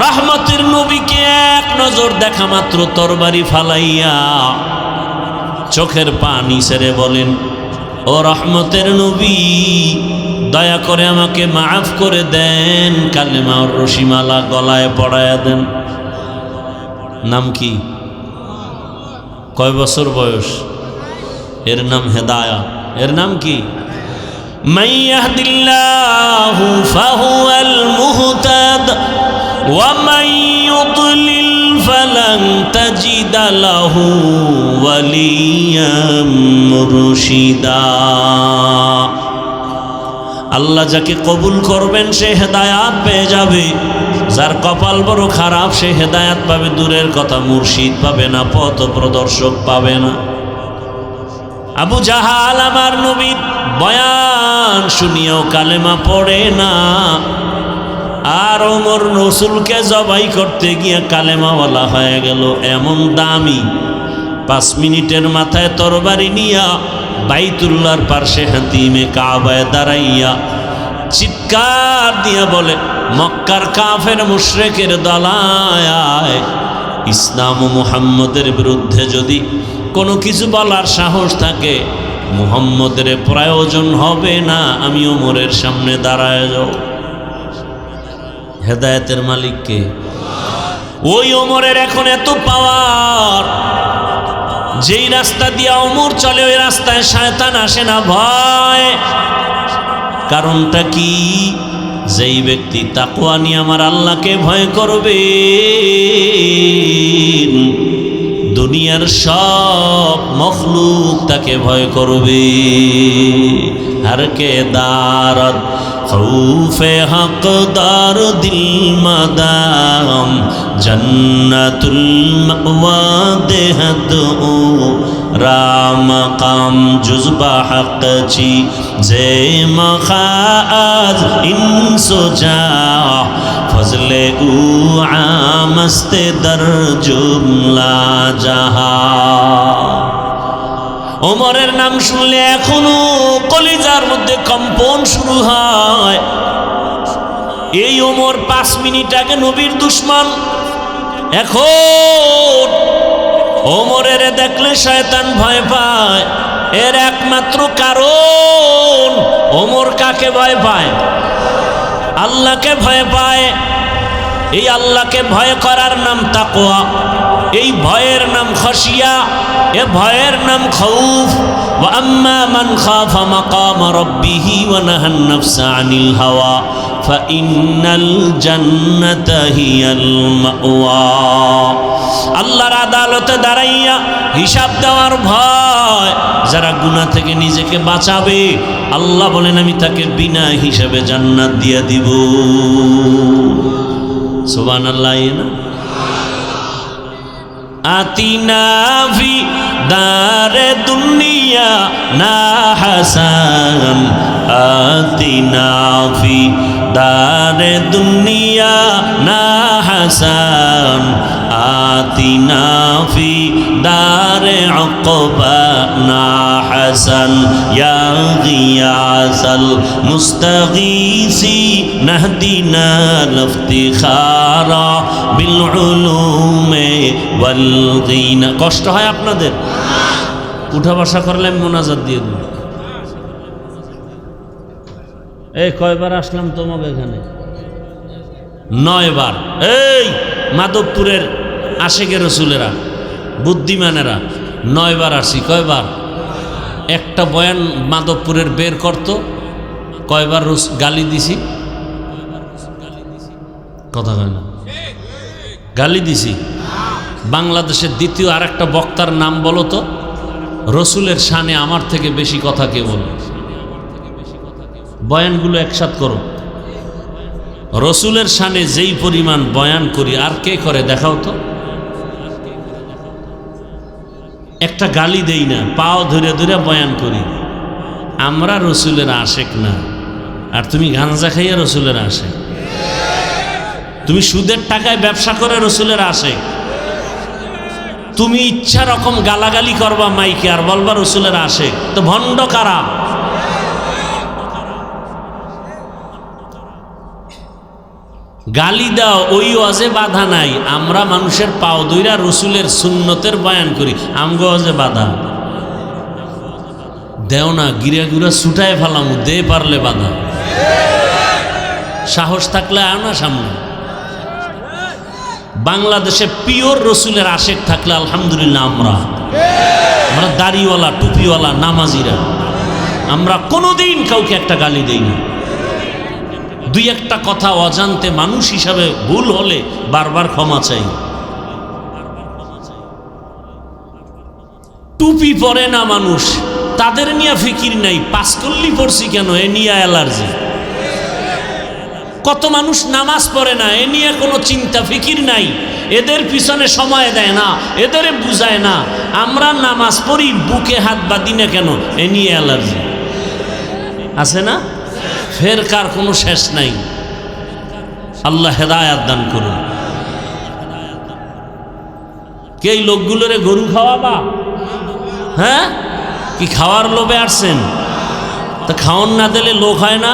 রহমতের নবীকে এক নজর দেখা মাত্র তরবারি ফালাইয়া চোখের পানি ছেড়ে বলেন, ও রহমতের নবী, দয়া করে আমাকে মাফ করে দেন, কালেমা ওর রশিমালা গলায় পড়ায়া দেন। নাম কি? কয় বছর বয়স? এর নাম হেদায়া। এর নাম কি? মান ইয়াহদিল্লাহু ফাহুয়াল মুহতাদ ওয়া মান ইউদ্লিল ফালান তাজিদা লাহু ওয়ালিয়াম মুরশিদা। আল্লাহ যাকে কবুল করবেন সে হেদায়াত পেয়ে যাবে, যার কপাল বড় খারাপ সে হেদায়াত পাবে দূরের কথা, মুর্শিদ পাবে না, পথ প্রদর্শক পাবে না। আবু জাহাল আমার নবীর বয়ান শুনিয়াও কালেমা পড়ে না, আর ওমর রসুলকে জবাই করতে গিয়ে কালেমাওয়ালা হয়ে গেল। এমন দামি 5 মিনিটের মাথায় তরবারি নিয়া বাইতুল্লাহর পার্শ্বে হাতিমে কাবায় দাঁড়াইয়া চিৎকার দিয়া বলে, মক্কার কাফের মুশরিকের দলায় ইসলাম ও মুহাম্মদের বিরুদ্ধে যদি কোনো কিছু বলার সাহস থাকে, মুহাম্মদের প্রয়োজন হবে না, আমি ওমরের সামনে দাঁড়ায় যাও। হেদায়েতের মালিককে ওই ওমরের এখন এত পাওয়ার, যেই রাস্তা দিয়া ওমর চলে ওই রাস্তায় শয়তান আসে না ভয়। কারণটা কি? যেই ব্যক্তি তাকওয়া নিয়ে আমার আল্লাহকে ভয় করবে, দুনিয়ার সব মখলুক তাকে ভয় করবে। हर के दारद खौफे हक़दार दिल मदाम जन्नतुल मअवा देहद ओ राम काम जुज़बा हक़ ची जे मखाज इंसो जा फजले उ आमस्ते दर जुमला जहा। ওমরের নাম শুনলে এখনো কলিজার মধ্যে কম্পন শুরু হয়। এই ওমর 5 মিনিট আগে নবীর দুশমন, এখন ওমরের দেখলে শয়তান ভয় পায়। এর একমাত্র কারণ, ওমর কাকে ভয় পায়? আল্লাহকে ভয় পায়। এই আল্লাহকে ভয় করার নাম তাকওয়া, এই ভয়ের নাম খাশিয়া, এ ভয়ের নাম খাউফ। ওয়া আম্মা মান খাফা মাকাম রাব্বিহি ওয়া নাহান নাফসা আনিল হাওয়া ফাইন্নাল জান্নাতা হিয়াল মাওয়া। আল্লাহর আদালতে দাঁড়াইয়া হিসাব দেওয়ার ভয়, যারা গুনাহ থেকে নিজেকে বাঁচাবে আল্লাহ বলেন আমি তাকে বিনা হিসাবে জান্নাত দিয়ে দিব। সুবহানাল্লাহ। না আতিনা ফি দারে দুনিয়া না হাসান, আতিনা ফি দারে দুনিয়া না হাসান, আতিনা ফি দারে উকবা না হাসান, ইয়া গিয়াসাল মুস্তাগীসি নাহদিনা লফতিখারা বিল উলুমে ওয়াল গিনা। কষ্ট হয় আপনাদের? উঠা বসা করলে আমি মোনাজাত দিয়ে দেব। এই কয়বার আসলাম তোমাকে এখানে? 9 বার। এই মাধবপুরের আশেকের রসুলেরা, বুদ্ধিমানেরা 9 বার আসি। কয়বার? একটা বয়ান মাধবপুরের বের করতো, কয়বার গালি দিছি? কথা কয় না, গালি দিছি। বাংলাদেশের দ্বিতীয় আরেকটা বক্তার নাম বলো তো, রসুলের শানে আমার থেকে বেশি কথা কে বলে? বয়ানগুলো একসাথ করো। রসুলের শানে যেই পরিমাণ বয়ান করি আর কে করে দেখাও তো। একটা গালি দেই না, পাও ধরে ধরে বয়ান করি। আমরা রসুলের আশেক না, আর তুমি গাঁজা খাইয়া রসুলের আশেক। তুমি সুদের টাকায় ব্যবসা করে রসুলের আশেক। তুমি ইচ্ছা রকম গালাগালি করবা মাইকে আর বলবা রসুলের আশেক। তো ভণ্ড কারা? গালি দাও, ওই ওয়াজে বাধা নাই। আমরা মানুষের পাও দইরা রসুলের সুন্নতের বয়ান করি, আমগো ওয়াজে বাধা দেও না। গিরা গুড়া ছুটায় ফেলাম, দে পারলে বাধা। সাহস থাকলে আয় না সামনে। বাংলাদেশে পিওর রসুলের আশেক থাকলে আলহামদুলিল্লাহ। আমরা দাড়িওয়ালা, টুপিওয়ালা, নামাজিরা আমরা কোনোদিন কাউকে একটা গালি দেই না। দুই একটা কথা অজান্তে মানুষ হিসাবে ভুল হলে বারবার ক্ষমা চাই। টুপি পরে না মানুষ, তাদের নিয়ে ফিকির নাই। পাঁচকল্লি পড়ছি কেন, এ নিয়ে অ্যালার্জি। কত মানুষ নামাজ পড়ে না, এ নিয়ে কোনো চিন্তা ফিকির নাই। এদের পিছনে সময় দেয় না, এদের বুঝায় না। আমরা নামাজ পড়ি, বুকে হাত বাঁধি না কেন, এ নিয়ে অ্যালার্জি। আছে না? ফেরকার কোনো শেষ নাই। আল্লাহ হেদায়াত দান করুন। কে এই লোকগুলোরে গরু খাওয়াবা? হ্যাঁ, কি খাওয়ার লোভে আসছেন? তা খাওন না দিলে লোক হয় না।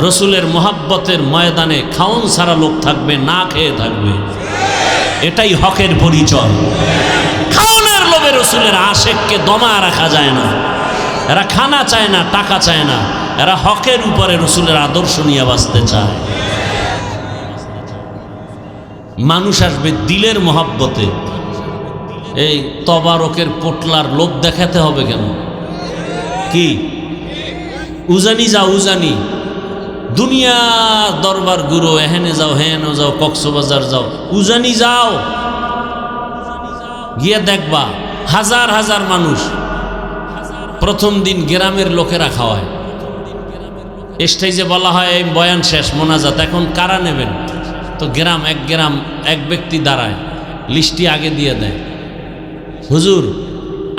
রসুলের মোহাব্বতের ময়দানে খাওন ছাড়া লোক থাকবে, না খেয়ে থাকবে। এটাই হকের পরিচয়। খাওনের লোভে রসুলের আশেককে দমা রাখা যায় না। এরা খানা চায় না, টাকা চায় না, এরা হকের উপরে রসুলের আদর্শ নিয়ে বাঁচতে চায়। মানুষ আসবে দিলের মোহাব্বতে। এই তবারকের পোটলার লোভ দেখাতে হবে কেন? কি উজানি যাও, উজানি দুনিয়া দরবার গুরু, এহেনে যাও, হেনে যাও, কক্সবাজার যাও, উজানি যাও, গিয়ে দেখবা হাজার হাজার মানুষ। প্রথম দিন গ্রামের লোকেরা খাওয়ায়। স্টেজে বলা হয় এই বয়ান শেষ, মোনাজাত, এখন কারা নেবেন? তো গ্রাম এক ব্যক্তি দাঁড়ায়, লিস্টটি আগে দিয়ে দেয়। হুজুর,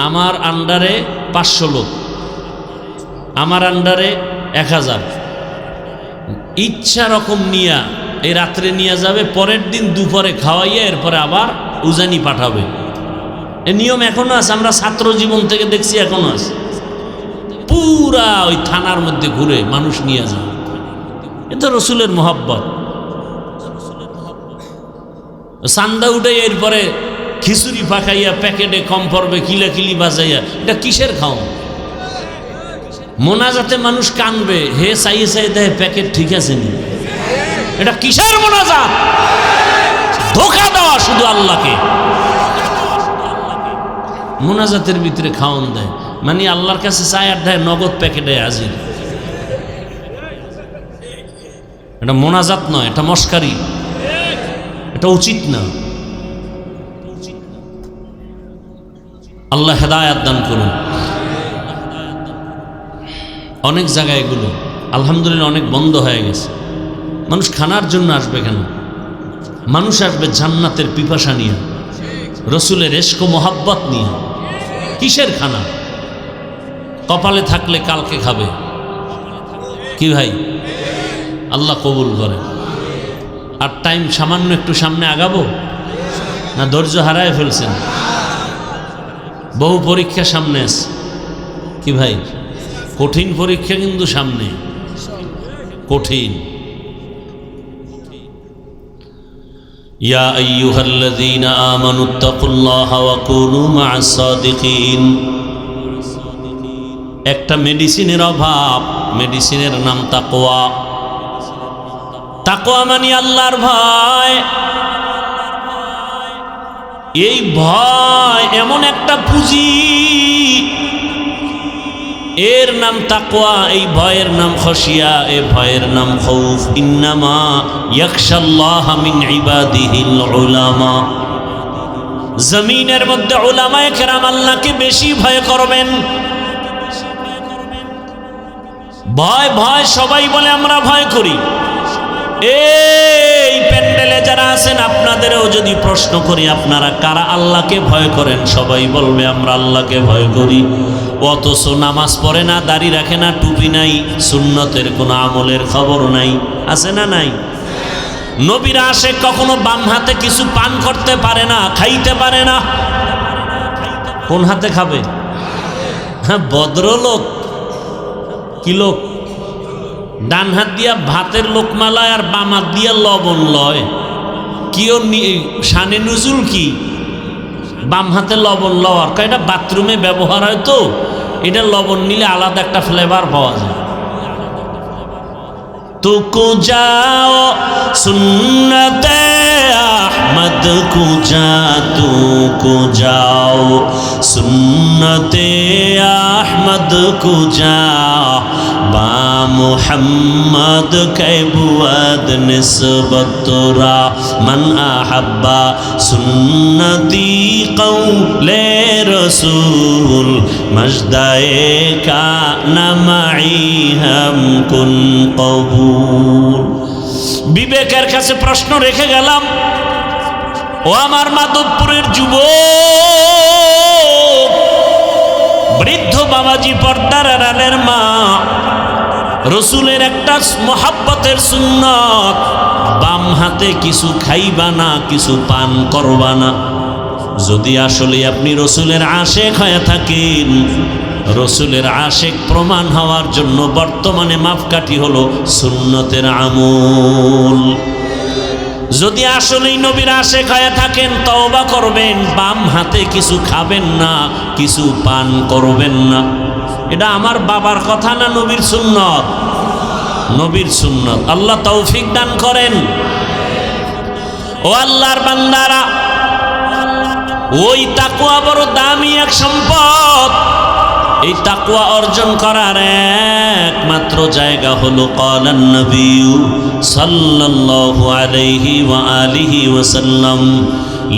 আমার আন্ডারে 500 লোক, আমার আন্ডারে 1000। ইচ্ছা রকম নিয়া এই রাত্রে নিয়ে যাবে, পরের দিন দুপুরে খাওয়াইয়া এরপরে আবার উজানি পাঠাবে। এ নিয়ম এখনো আছে, আমরা ছাত্র জীবন থেকে দেখছি এখনো আছে। পুরা ওই থানার মধ্যে ঘুরে মানুষ নিয়ে যায়, এ তো রসুলের মোহাব্বত। চান্দা উঠে এরপরে খিচুড়ি পাকাইয়া প্যাকেটে কম পড়বে কিলাকিলি বাজাইয়া, এটা কিসের খাওয়া? মোনাজাতে মানুষ কানবে, হে চাইয়ে চাইয়ে দেয় প্যাকেট ঠিক আছে নি, এটা কিসের মোনাজাত? ধোঁকা দেওয়া শুধু আল্লাহকে। মোনাজাতের ভিতরে খাওয়ান দেয়, মানে আল্লাহর কাছে চায় আর দেয় নগদ প্যাকেটে হাজির। এটা মোনাজাত নয়, এটা মস্কারি, এটা উচিত না। আল্লাহ হেদায়াত দান করুন। অনেক জায়গায় এগুলো আলহামদুলিল্লাহ অনেক বন্ধ হয়ে গেছে। মানুষ খানার জন্য আসবে কেন? মানুষ আসবে জান্নাতের পিপাসা নিয়ে, রসুলের ইশক ও মোহাব্বত নিয়ে। কিসের খানা? কপালে থাকলে কালকে খাবে। কি ভাই? আল্লাহ কবুল করে। আর টাইম সামান্য একটু সামনে আগাবো না ধৈর্য হারায় ফেলছেন? বহু পরীক্ষা সামনে আছে। কি ভাই? কঠিন পরীক্ষা কিন্তু সামনে, কঠিন। ইয়া আইয়ুহাল্লাযীনা আমানুত্তাকুল্লাহা ওয়া কুনু মা'আস সাদিকিন। একটা মেডিসিনের অভাব, মেডিসিনের নাম তাকওয়া। তাকওয়া মানে আল্লাহর ভয়। এই ভয় এমন একটা পুঁজি, এর নাম তাকওয়া, এই ভয়ের নাম খশিয়া, এই ভয়ের নাম খৌফ। ইন্নামা ইয়াখশাল্লাহা মিন ইবাদিহিল উলামা। জমিনের মধ্যে উলামায়ে কেরাম আল্লাহকে বেশি ভয় করবেন। ভয় ভয় সবাই বলে আমরা ভয় করি। এই প্যান্ডেলে যারা আছেন আপনাদেরও যদি প্রশ্ন করি আপনারা কারা আল্লাহকে ভয় করেন, সবাই বলবে আমরা আল্লাহকে ভয় করি। অথচ নামাজ পড়ে না, দাড়ি রাখে না, টুপি নাই, সুন্নতের কোনো আমলের খবর নাই। আছে না নাই? নবীর আশিক কখনো বাম হাতে কিছু পান করতে পারে না, খাইতে পারে না। কোন হাতে খাবে? হ্যাঁ, ভদ্রলোক। কি লোক? ডান হাত দিয়া ভাতের লোকমা লয় আর বাম হাত দিয়া লবণ লয়। কিও শানে নুজুল কি? বাম হাতে লবণ লওয়ার, এটা বাথরুমে ব্যবহার হয় তো, এটা লবণ নিলে আলাদা একটা ফ্লেভার পাওয়া যায়। তুকু যাও সুন্নতে আহমদ কুজা, তুকু যাও সুন্নতে আহমদ কুজা, বা মুহাম্মদ কে বুয়াদ নিসবত তোরা, মান আহাব্বা সুন্নতি কৌলে রসুল, মজদায়ে কা নামাই হাম কুন কবুল। বিবেকের কাছে প্রশ্ন রেখে গেলাম, ও আমার মাধবপুরের যুবক, বৃদ্ধ বাবাজি, পর্দার আড়ালের মা, রসুলের একটা মোহাব্বতের সুন্নত, বাম হাতে কিছু খাইবা না, কিছু পান করবা না। যদি আসলে আপনি রসুলের আশেক হয়ে থাকেন, রসুলের আশেক প্রমাণ হওয়ার জন্য বর্তমানে মাপকাঠি হলো সুন্নতের আমল। যদি আসলেই নবীর আশেক হয়ে থাকেন, তওবা করবেন, বাম হাতে কিছু খাবেন না, কিছু পান করবেন না। এটা আমার বাবার কথা না, নবীর সুন্নত? নবীর সুন্নত। আল্লাহ তৌফিক দান করেন। ও আল্লাহর বান্দারা, ওই তাকওয়া বড় দামি এক সম্পদ। এই তাকওয়া অর্জন করার একমাত্র জায়গা হলো ক্বালান নবী সাল্লাল্লাহু আলাইহি ওয়া আলিহি ওয়াসাল্লাম,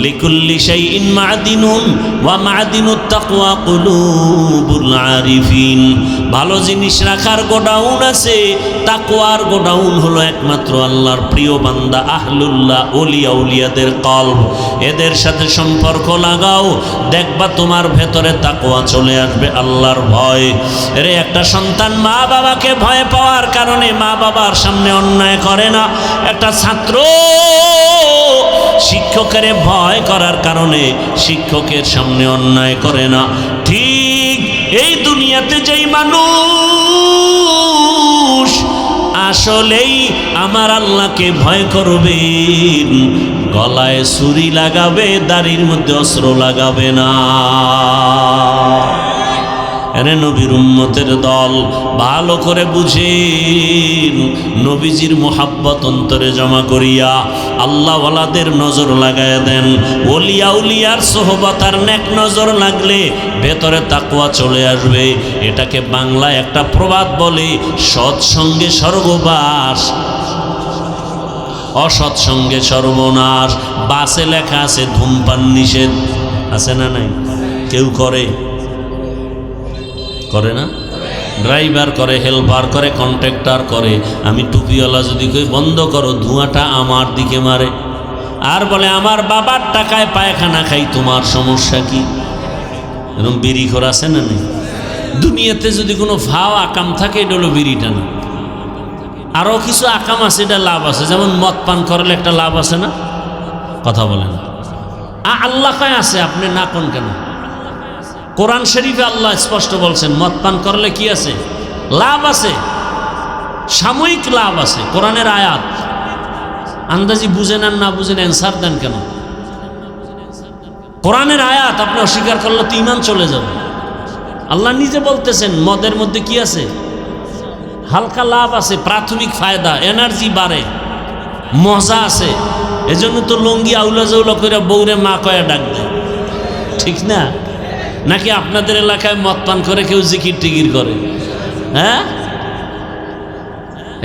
লিকুল্লি শাইইন মা'দিনুন ওয়া মা'দিনুত তাকওয়া কুলুবুল আরিফিন। ভালো জিনিস রাখার গোডাউন আছে, তাকওয়ার গোডাউন হলো একমাত্র আল্লাহর প্রিয় বান্দা আহলুল্লাহ, ওলিয়া উলিয়াদের কলব। এদের সাথে সম্পর্ক লাগাও, দেখবা তোমার ভেতরে তাকওয়া চলে আসবে, আল্লাহর ভয়। এর একটা সন্তান মা বাবাকে ভয় পাওয়ার কারণে মা বাবার সামনে অন্যায় করে না। একটা ছাত্র শিক্ষকের ভয় করার কারণে শিক্ষকের সামনে অন্যায় করে না। ঠিক এই দুনিয়াতে যেই মানুষ আসলেই আমার আল্লাহকে ভয় করবে, গলায় ছুরি লাগাবে, দাড়ির মধ্যে অস্ত্র লাগাবে না। এরে নবীর উম্মতের দল, ভালো করে বুঝেন, নবীজির মোহাব্বত অন্তরে জমা করিয়া আল্লাহওয়ালাদের নজর লাগায় দেন। ওলিয়া উলিয়ার সোহবত আর নেক নজর লাগলে ভেতরে তাকওয়া চলে আসবে। এটাকে বাংলায় একটা প্রবাদ বলে, সৎসঙ্গে স্বর্গবাস, অসৎসঙ্গে সর্বনাশ। বাসে লেখা আছে ধূমপান নিষেধ, আছে না নাই? কেউ করে না? ড্রাইভার করে, হেল্পার করে, কন্ট্রাক্টর করে। আমি টুপিওয়ালা যদি কই বন্ধ করো, ধোঁয়াটা আমার দিকে মারে, আর বলে আমার বাবার টাকায় পায়খানা খাই, তোমার সমস্যা কি? এরকম বিড়িখোর আছে না নেই? দুনিয়াতে যদি কোনো ভাও আকাম থাকে, এটা হলো বিড়িটা না। আরও কিছু আকাম আছে, এটা লাভ আছে, যেমন মদ পান করলে একটা লাভ আছে না? কথা বলেন। আল্লাহ কয় আছে, আপনি না কোন কেন? কোরআন শরীফে আল্লাহ স্পষ্ট বলছেন মদ পান করলে কি আছে? লাভ আছে, সাময়িক লাভ আছে। কোরআনের আয়াত আন্দাজি বুঝেন আর না বুঝেন অ্যান্সার দেন কেন? কোরআনের আয়াত আপনি অস্বীকার করলে তো ঈমান চলে যাবে। আল্লাহ নিজে বলতেছেন মদের মধ্যে কি আছে? হালকা লাভ আছে, প্রাথমিক ফায়দা, এনার্জি বাড়ে, মজা আছে। এজন্য তো লঙ্গি আউলা জৌলা করে বউরে মা কয়া ডাক দেয়, ঠিক না? নাকি আপনাদের এলাকায় মদ পান করে কেউ জিকির টিকির করে? হ্যাঁ,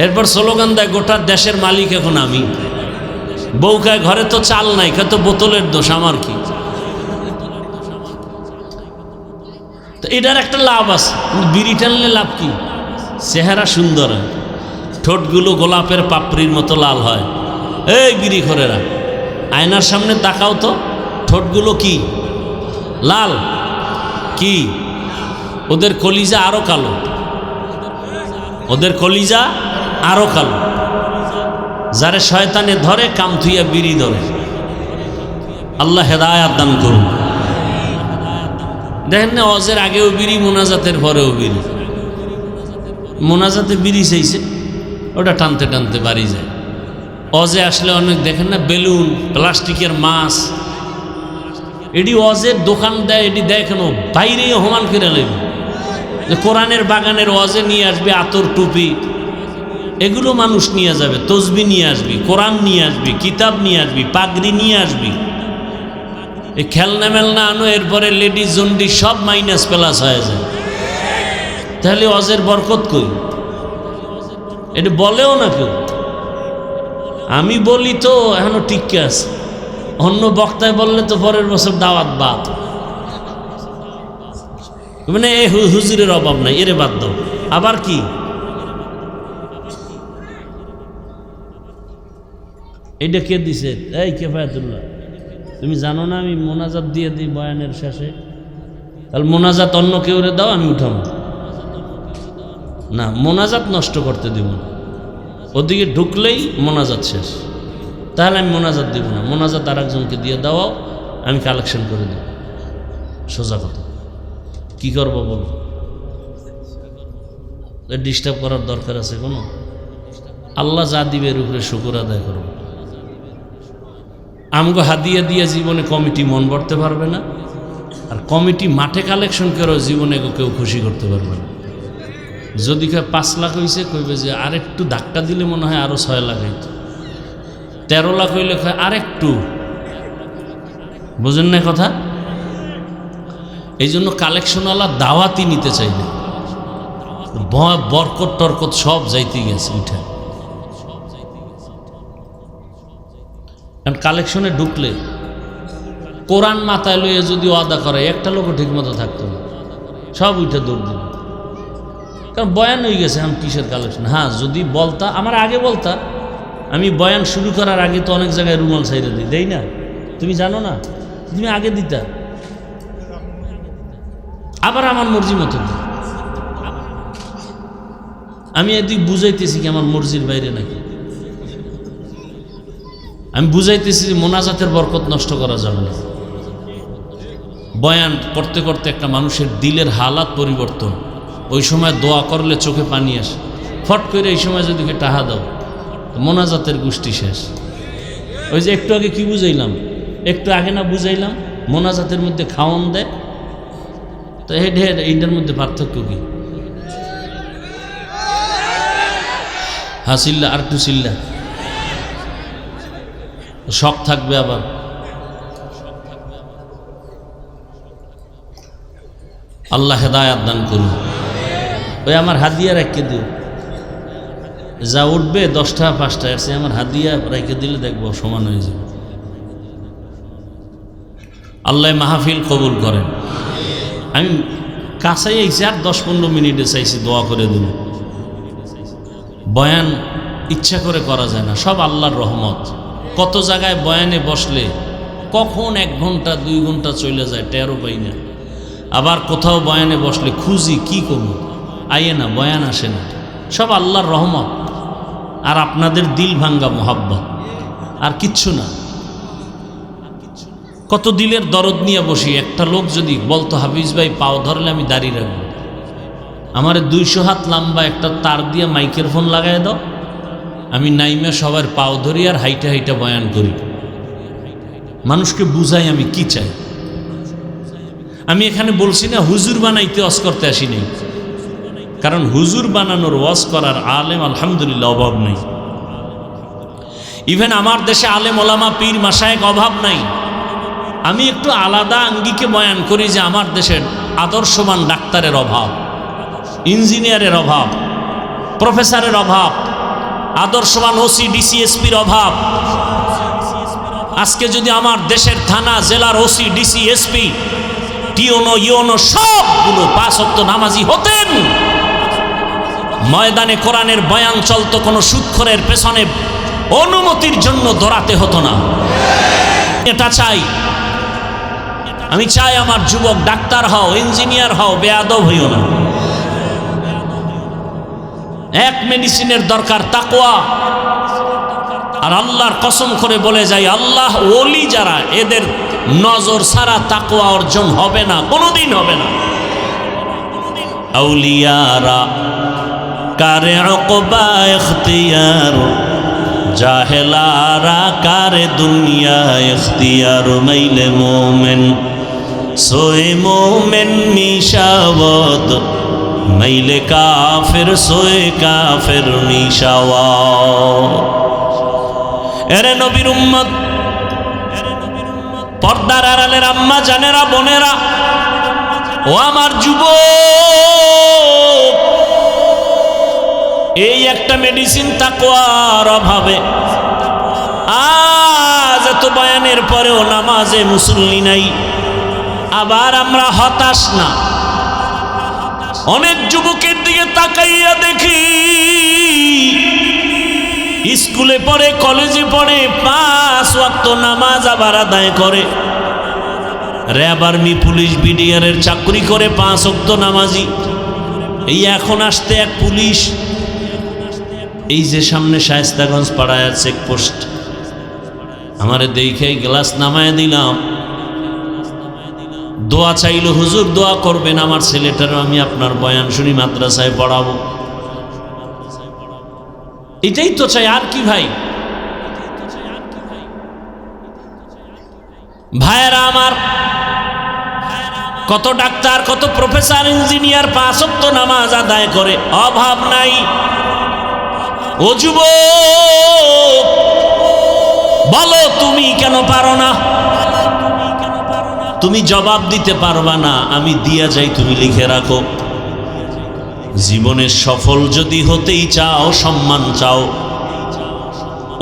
এরপর স্লোগান দেয় গোটা দেশের মালিক এখন আমি। বউ কায় ঘরে তো চাল নাই, কত বোতলের দোষ, আমার কি? তো এটার একটা লাভ আছে, কিন্তু বিড়ি টানলে লাভ কি? চেহারা সুন্দর হয়, ঠোঁটগুলো গোলাপের পাপড়ির মতো লাল হয়। এই বিড়ি খোরেরা, আয়নার সামনে তাকাও তো, ঠোঁটগুলো কি লাল? কি ওদের কলিজা আরো কালো, ওদের কলিজা আরো কালো। যারে শয়তানে ধরে কাম থুইয়া বিড়ি ধরে। আল্লাহ হেদায়াত দান করুন। দেখেন না, অজের আগেও বিড়ি, মোনাজাতের পরেও বিড়ি। মোনাজাতে বিড়ি চাইছে, ওটা টানতে টানতে বাড়ি যায়। অজে আসলে অনেক দেখেন না বেলুন, প্লাস্টিকের মাছ, এটি অজের দোকান দেয়, এটি দেয় কেন? বাইরে হমান করে লাগবে যে কোরআনের বাগানের অজে নিয়ে আসবে, আতর টুপি এগুলো মানুষ নিয়ে যাবে, তসবি নিয়ে আসবি, কোরআন নিয়ে আসবি, কিতাব নিয়ে আসবি, পাগড়ি নিয়ে আসবি। এই খেলনা মেলনা আনো, এরপরে লেডিস জন্ডি সব মাইনাস প্লাস হয়ে যায়। তাহলে অজের বরকত কই? এটা বলেও না কেউ। আমি বলি তো এখনো টিকে আছে, অন্য বক্তায় বললে তো পরের বছর দাওয়াত বাদ। মানে এ হুজুরের অভাব নাই, এরে বাদ দাও। আবার কি এইটা কে দিছে? এই কেফায়াতুল্লাহ, তুমি জানো না আমি মোনাজাত দিয়ে দিই বয়ানের শেষে? তাহলে মোনাজাত অন্য কেউ রে দাও, আমি উঠাবো না। মোনাজাত নষ্ট করতে দিব না, ওদিকে ঢুকলেই মোনাজাত শেষ। তাহলে আমি মোনাজাত দিব না, মোনাজাত আর একজনকে দিয়ে দাও, আমি কালেকশন করে দেব। সোজা কথা। কি করবো বল? ডিস্টার্ব করার দরকার আছে কোনো? আল্লাহ যা দিবে এর উপরে শুকর আদায় করব। আমগো হাদিয়া দিয়ে জীবনে কমিটি মন ভরতে পারবে না, আর কমিটি মাঠে কালেকশন করেও জীবনে কেউ খুশি করতে পারবে না। যদি 5 লাখ হয়েছে, কইবে যে আরেকটু ধাক্কা দিলে মনে হয় আরো 6 লাখ হইতো। 13 লাখ হইলে আরেকটু, বুঝেন না কথা? এই জন্য কালেকশনওয়ালা দাওয়াতই নিতে চাই না, বরকত টরকত সব যাইতে গেছে উঠে। কারণ কালেকশনে ঢুকলে কোরআন মাথায় লইয়ে যদি ওয়াদা করে, একটা লোকও ঠিক মতো থাকতো না, সব উঠে দৌড় দিল। কারণ বয়ান হয়ে গেছে, আমি কিসের কালেকশন? হ্যাঁ, যদি বলতা, আমার আগে বলতা, আমি বয়ান শুরু করার আগে তো অনেক জায়গায় রুমাল ছাইড়ে দিই, দেই না? তুমি জানো না? তুমি আগে দিতা, আবার আমার মর্জি মতো দিই। আমি এদিক বুঝাইতেছি কি আমার মর্জির বাইরে নাকি? আমি বুঝাইতেছি যে মোনাজাতের বরকত নষ্ট করা যাবে না। বয়ান করতে করতে একটা মানুষের দিলের হালাত পরিবর্তন, ওই সময় দোয়া করলে চোখে পানি আসে, ফট করে এই সময় যদি টাহা দাও মোনাজাতের গোষ্ঠী শেষ। ওই যে একটু আগে কি বুঝাইলাম, একটু আগে না বুঝাইলাম মোনাজাতের মধ্যে খাওয়ান দেয়, তো এইটার মধ্যে পার্থক্য কি? হাসিল্লা আর একটু চিল্লা, শখ থাকবে আবার। আল্লাহ হেদায়াত দান করুন। ওই আমার হাদিয়া রেখে দিও, যা উঠবে 10টা 5টা আছে, আমার হাদিয়া রেখে দিলে দেখবো সমান হয়ে যাবে। আল্লাহ মাহফিল কবুল করেন। আমি কাছেই আইছি, আর 10-15 মিনিটে চাইছি দোয়া করে দিন। বয়ান ইচ্ছা করে করা যায় না, সব আল্লাহর রহমত। কত জায়গায় বয়ানে বসলে কখন 1 ঘন্টা 2 ঘন্টা চলে যায় টেরও পাই না। আবার কোথাও বয়ানে বসলে খুঁজি কি করব, আইয়ে না, বয়ান আসে না। সব আল্লাহর রহমত আর আপনাদের দিল ভাঙ্গা মোহাব্বত, আর কিচ্ছু না। কত দিলের দরদ নিয়ে বসি। একটা লোক যদি বলতো হাফিজ ভাই পাও ধরলে আমি দাঁড়িয়ে রাখবো, আমার 200 হাত লম্বা একটা তার দিয়ে মাইকের ফোন লাগাই দাও, আমি নাইমে সবার পাও ধরি আর হাইটা হাইটা বয়ান করি, মানুষকে বুঝাই আমি কি চাই। আমি এখানে বলছি না হুজুর বানাইতে ওয়াজ করতে আসি নাই, কারণ হুজুর বানানোর ওয়াজ করার আলেম আলহামদুলিল্লাহ অভাব নাই। ইভেন আমার দেশে আলেম ওলামা পীর মাশায়েখ অভাব নাই। আমি একটু আলাদা আঙ্গিকে বয়ান করি যে আমার দেশের আদর্শবান ডাক্তারের অভাব, ইঞ্জিনিয়ারের অভাব, প্রফেসরের অভাব, আদর্শবান ওসি ডিসি এসপির অভাব। আজকে যদি আমার দেশের থানা জেলার ওসি ডিসি এসপি টিওনো ইওনো সবগুলো 5 ওয়াক্ত নামাজি হতেন, ময়দানে কোরআনের বয়ান চলতো, কোনো সুদখোরের পেছনে অনুমতির জন্য দৌড়াতে হতো না। এটা চাই, আমি চাই আমার যুবক ডাক্তার হও, ইঞ্জিনিয়ার হও, বেয়াদব হইও না। এক মেডিসিনের দরকার তাকওয়া। আর আল্লাহর কসম করে বলে যাই, আল্লাহ ওলি যারা, এদের নজর ছাড়া তাকওয়া অর্জন হবে না, কোনোদিন হবে না। আউলিয়ারা কারে উকবা ইখতিয়ার, জাহেলারা কারে দুনিয়া ইখতিয়ার। মাইলে মোমেন সোয়ে মোমেন মিশাওয়াত, মাইলে কাফের সোয়ে কাফের মিশাওয়াত। এরে নবীর উম্মত, পর্দার আড়ালের আম্মা জানেরা, বোনেরা, ও আমার যুবক, এই একটা মেডিসিন তাকওয়ার অভাবে আজ এত বয়ানের পরেও নামাজে মুসল্লি নাই। আবার আমরা হতাশ না। অনেক যুবকের দিকে তাকাইয়া দেখি, স্কুলে পড়ে, কলেজে পড়ে, 5 ওয়াক্ত নামাজ আবার আদায় করে, র্যাব আর্মি পুলিশ বিডিআরের চাকরি করে, 5 ওয়াক্ত নামাজি। এই এখন আসতে এক পুলিশ, এই যে সামনে শায়েস্তাগঞ্জ পাড়ায় চেকপোস্ট, আমারে দেখে গ্লাস নামায় দিলাম, দোয়া চাইলো, হুজুর দোয়া করবেন আমার ছেলেটারও আমি আপনার বয়ান শুনি, মাদ্রাসায় পড়াবো। এটাই তো চাই, আর কি ভাই? ভাইয়েরা আমার, কত ডাক্তার, কত প্রফেসর, ইঞ্জিনিয়ার 5 ওয়াক্ত নামাজ আদায় করে, অভাব নাই। ও যুবক, বলো তুমি কেন পারো না? তুমি জবাব দিতে পারবা না, আমি দিয়া যাই, তুমি লিখে রাখো। জীবনে সফল যদি হতেই চাও, সম্মান চাও,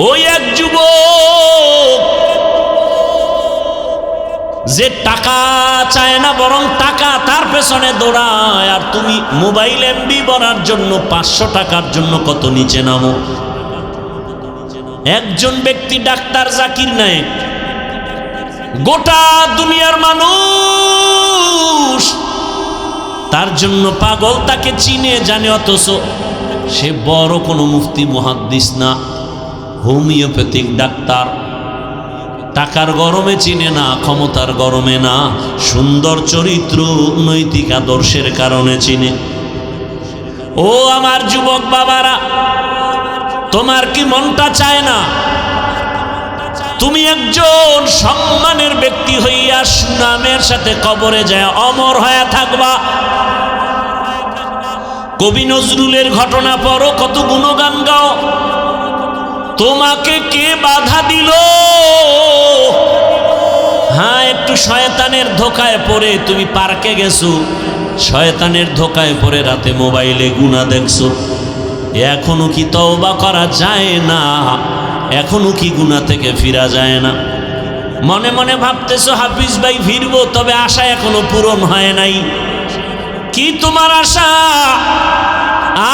ওই এক যুবক যে টাকা চায় না, বরং টাকা তার পেছনে দৌড়ায়। আর তুমি মোবাইল এমবি ভরার জন্য 500 টাকার জন্য কত নিচে নামো। একজন ব্যক্তি ডাক্তার জাকির নায়েক, গোটা দুনিয়ার মানুষ তার জন্য পাগল, তাকে চিনে জানে, অথচ সে বড় কোনো মুফতি মুহাদ্দিস না, হোমিওপ্যাথিক ডাক্তার। টাকার গরমে চিনে না, ক্ষমতার গরমে না, সুন্দর চরিত্র নৈতিক আদর্শের কারণে চিনে। ও আমার যুবক বাবারা, তোমার কি মনটা চায় না তুমি একজন সম্মানের ব্যক্তি হইয়া সুনামের সাথে কবরে যায় অমর হয়ে থাকবা? কবি নজরুলের ঘটনা পড়ো, কত গুণগান গাও। তোমাকে কে বাধা দিল? হ্যাঁ, একটু শয়তানের ধোকায় পড়ে তুমি পার্কে গেছো, শয়তানের ধোকায় পড়ে রাতে মোবাইলে গুনাহ দেখছো। এখনো কি তওবা করা যায় না? এখনো কি গুনাহ থেকে ফিরা যায় না? মনে মনে ভাবতেছো হাফিজ ভাই ফিরবো, তবে আশা এখনো পূরণ হয় নাই। কি তোমার আশা?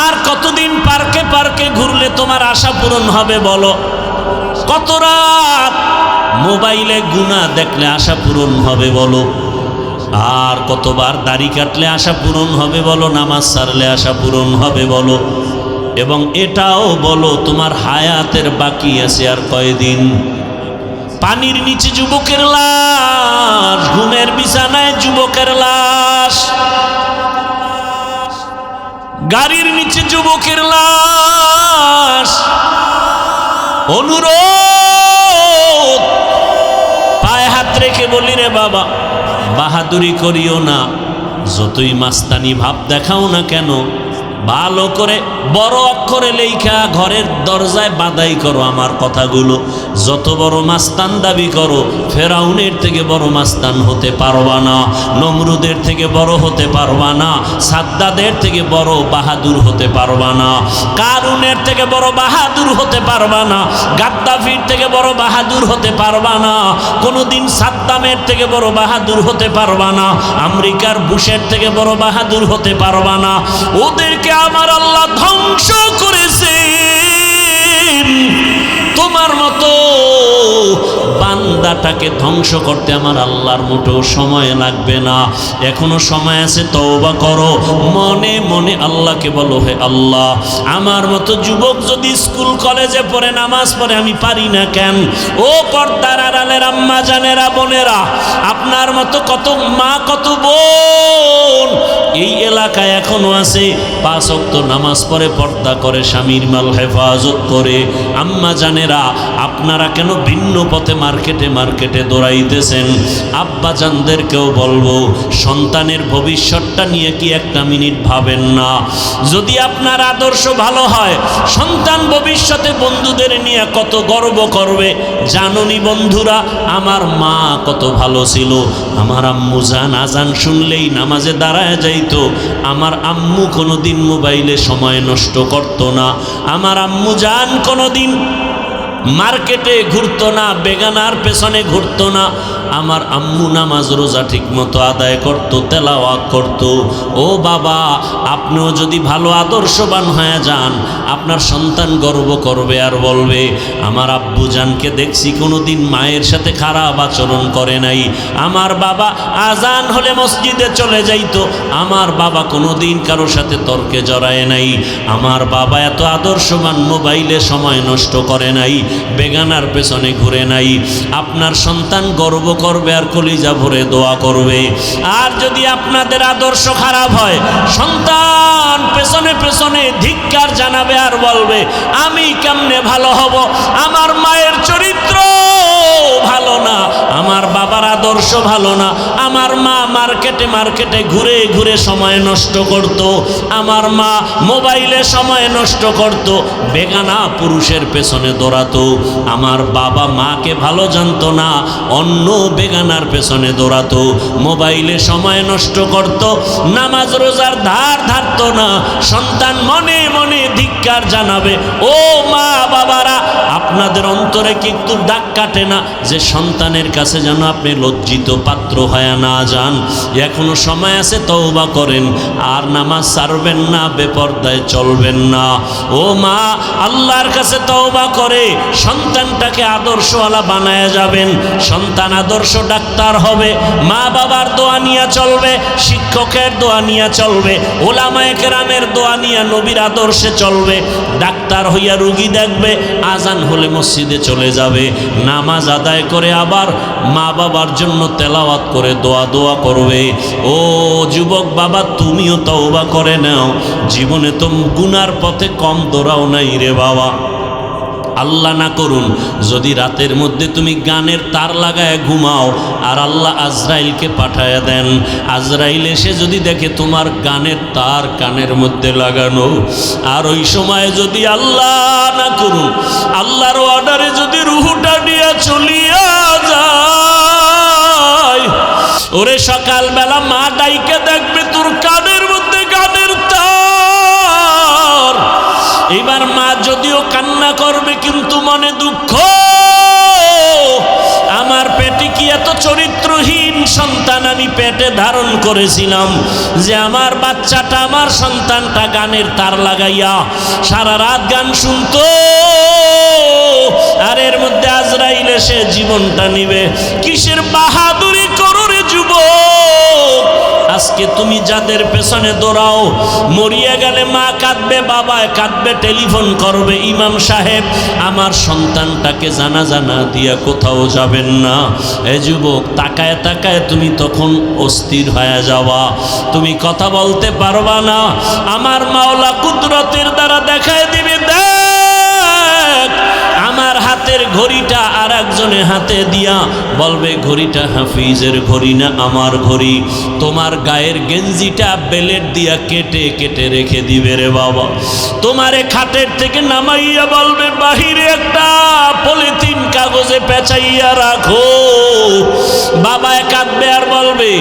আর কতদিন পার্কে পার্কে ঘুরলে তোমার আশা পূরণ হবে বলো? কত রাত মোবাইলে গুনাহ দেখলে আশা পূরণ হবে বলো? আর কতবার দাড়ি কাটলে আশা পূরণ হবে বলো? নামাজ ছাড়লে আশা পূরণ হবে বলো? এবং এটাও বলো তোমার হায়াতের বাকি আছে আর কয়দিন? পানির নিচে যুবকের লাশ, ঘুমের বিছানায় যুবকের লাশ, গাড়ির নিচে যুবকের লাশ। অনুরোধ, পায়ে হাত রেখে বলি রে বাবা, বাহাদুরি করিও না, যতই মাস্তানি ভাব দেখাও না কেন, ভালো করে বড় অক্ষরে লেখা ঘরের দরজায় বাধাই করো আমার কথাগুলো। যত বড় মাস্তান দাবি করো, ফেরাউনের থেকে বড় মাস্তান হতে পারবা না, নমরুদের থেকে বড় হতে পারবা না, সাদ্দাদের থেকে বড় বাহাদুর হতে পারবা না, কারুনের থেকে বড় বাহাদুর হতে পারবা না, গাদ্দাফির থেকে বড় বাহাদুর হতে পারবা না, কোনোদিন সাদ্দামের থেকে বড় বাহাদুর হতে পারবা না, আমেরিকার বুশের থেকে বড় বাহাদুর হতে পারবা না। ওদেরকে আমার আল্লাহ ধ্বংস করেছেন। তোমার মতো বান্দাটাকে ধ্বংস করতে আমার আল্লাহর মোটেও সময় লাগবে না। এখনো সময় আছে, তওবা করো। মনে মনে আল্লাহকে বলো, হে আল্লাহ, আমার মতো যুবক যদি স্কুল কলেজে পড়ে নামাজ পড়ে আমি পারি না কেন? ও পর্দার আড়ালের আম্মা জানেরা, বোনেরা, আপনার মতো কত মা, কত বোন এই এলাকায় এখনো আছে, 5 ওয়াক্ত নামাজ পড়ে, পর্দা করে, স্বামীর মাল হেফাজত করে। আম্মা জানেরা, আপনারা কেন ভিন্ন পথে মার্কেটে মার্কেটে দৌড়াইতেছেন? আব্বা জানদেরকেও বলবো, সন্তানের ভবিষ্যৎটা নিয়ে কি একটা মিনিট ভাবেন না? যদি আপনার আদর্শ ভালো হয়, সন্তান ভবিষ্যতে বন্ধুদের নিয়ে কত গর্ব করবে। জাননি বন্ধুরা, আমার মা কত ভালো ছিল। আমার আম্মু জান আজান শুনলেই নামাজে দাঁড়ায় যাইতো। আমার আম্মু কোনোদিন মোবাইলে সময় নষ্ট করতো না। আমার আম্মু জান কোনোদিন মার্কেটে ঘুরতো না, বেগানার পেছনে ঘুরতো না। আমার আম্মু নামাজ রোজা ঠিক মতো আদায় করতো, তেলাওয়াত করতো। ও বাবা, আপনিও যদি ভালো আদর্শবান হয়ে যান, আপনার সন্তান গর্ব করবে আর বলবে, আমার আব্বু জানকে দেখছি কোনোদিন মায়ের সাথে খারাপ আচরণ করে নাই। আমার বাবা আজান হলে মসজিদে চলে যাইতো। আমার বাবা কোনোদিন কারোর সাথে তর্কে জড়ায় নাই। আমার বাবা এত আদর্শবান, মোবাইলে সময় নষ্ট করে নাই, বেগানার পেছনে ঘুরে নাই। আপনার সন্তান গর্ব করবে আর কলিজা ভরে দোয়া করবে। আর যদি আপনাদের আদর্শ খারাপ হয়, সন্তান পেছনে পেছনে ধিক্কার জানাবে আর বলবে, আমি কেমনে ভালো হব? আমার মায়ের চরিত্র ভালো না, আমার বাবার আদর্শ ভালো না। আমার মা মার্কেটে মার্কেটে ঘুরে ঘুরে সময় নষ্ট করত। আমার মা মোবাইলে সময় নষ্ট করত, বেগানা পুরুষের পেছনে দৌড়াতো। আমার বাবা মাকে ভালো জানতো না, অন্য বেগানার পেছনে দৌড়াতো, মোবাইলে সময় নষ্ট করত, নামাজ রোজার ধার ধারতো না। সন্তান মনে মনে ধিক্কার জানাবে। ও মা বাবারা, আপনাদের অন্তরে কি একটু দাগ কাটে না যে সন্তানের কাছে যেন আপনি লজ্জিত পাত্র হয়ে না যান? এখনো সময় আছে, তওবা করেন। আর নামাজ ছাড়বেন না, বেপরদায় চলবেন না। ও মা, আল্লাহর কাছে তওবা করে সন্তানটাকে আদর্শওয়ালা বানায় যাবেন। সন্তান আদর্শ ডাক্তার হবে, মা বাবার দোয়া নিয়ে চলবে, শিক্ষকের দোয়া নিয়ে চলবে, ওলামায়ে কেরামের দোয়া নিয়ে নবীর আদর্শে চলবে। ডাক্তার হইয়া রুগী দেখবে, আজান হলে করলে মসজিদে চলে যাবে, নামাজ আদায় করে আবার মা বাবার জন্য তেলাওয়াত করে দোয়া করবে। ও যুবক বাবা, তুমিও তওবা করে নাও, জীবনে তো গুনার পথে কম দৌড়াও নাই রে বাবা। আল্লাহ না করুন যদি রাতের মধ্যে তুমি গানের তার লাগায় ঘুমাও আর আল্লাহ আজরাইলকে পাঠায়া দেন, আজরাইল এসে যদি দেখে তোমার গানের তার কানের মধ্যে লাগানো, আর ওই সময় যদি আল্লাহ না করুন আল্লাহর অর্ডারে যদি রুহুটা নিয়ে চলিয়া যায়, ওরে সকালবেলা মা ডাইকে দেখবে তোর কানের মধ্যে গানের তার। এবার মা যদিও কান্না করবে কিন্তু মনে দুঃখ, আমার পেটে কি এত চরিত্রহীন সন্তান আমি পেটে ধারণ করেছিলাম যে আমার বাচ্চাটা, আমার সন্তানটা গানের তার লাগাইয়া সারা রাত গান শুনতো, আর এর মধ্যে আজরাইল এসে জীবনটা নিবে। কিসের বাহাদুরি করো রে যুবক। আজকে তুমি যাদের পেছনে দৌড়াও, মরিয়া গেলে মা কাঁদবে, বাবা কাঁদবে, টেলিফোন করবে, ইমাম সাহেব আমার সন্তানটাকে জানাজা না দিয়া কোথাও যাবেন না। এ যুবক, তাকায় তাকায় তুমি তখন অস্থির হয়ে যাওয়া, তুমি কথা বলতে পারবা না। আমার মাওলা কুদরতের দ্বারা দেখায় দিবে, দেখ আমার হাতের ঘড়িটা আর একজনের হাতে দিয়া বলবে ঘড়িটা হাফিজের ঘড়ি না আমার ঘড়ি। তোমার গায়ের গেঞ্জিটা বেলেট দিয়া কেটে কেটে রেখে দিবে রে বাবা। তোমারে খাটের থেকে নামাইয়া বলবে বাহিরে একটা পলিথিন কাগজে পেঁচাইয়া রাখো। বাবা কাঁদবে আর বলবে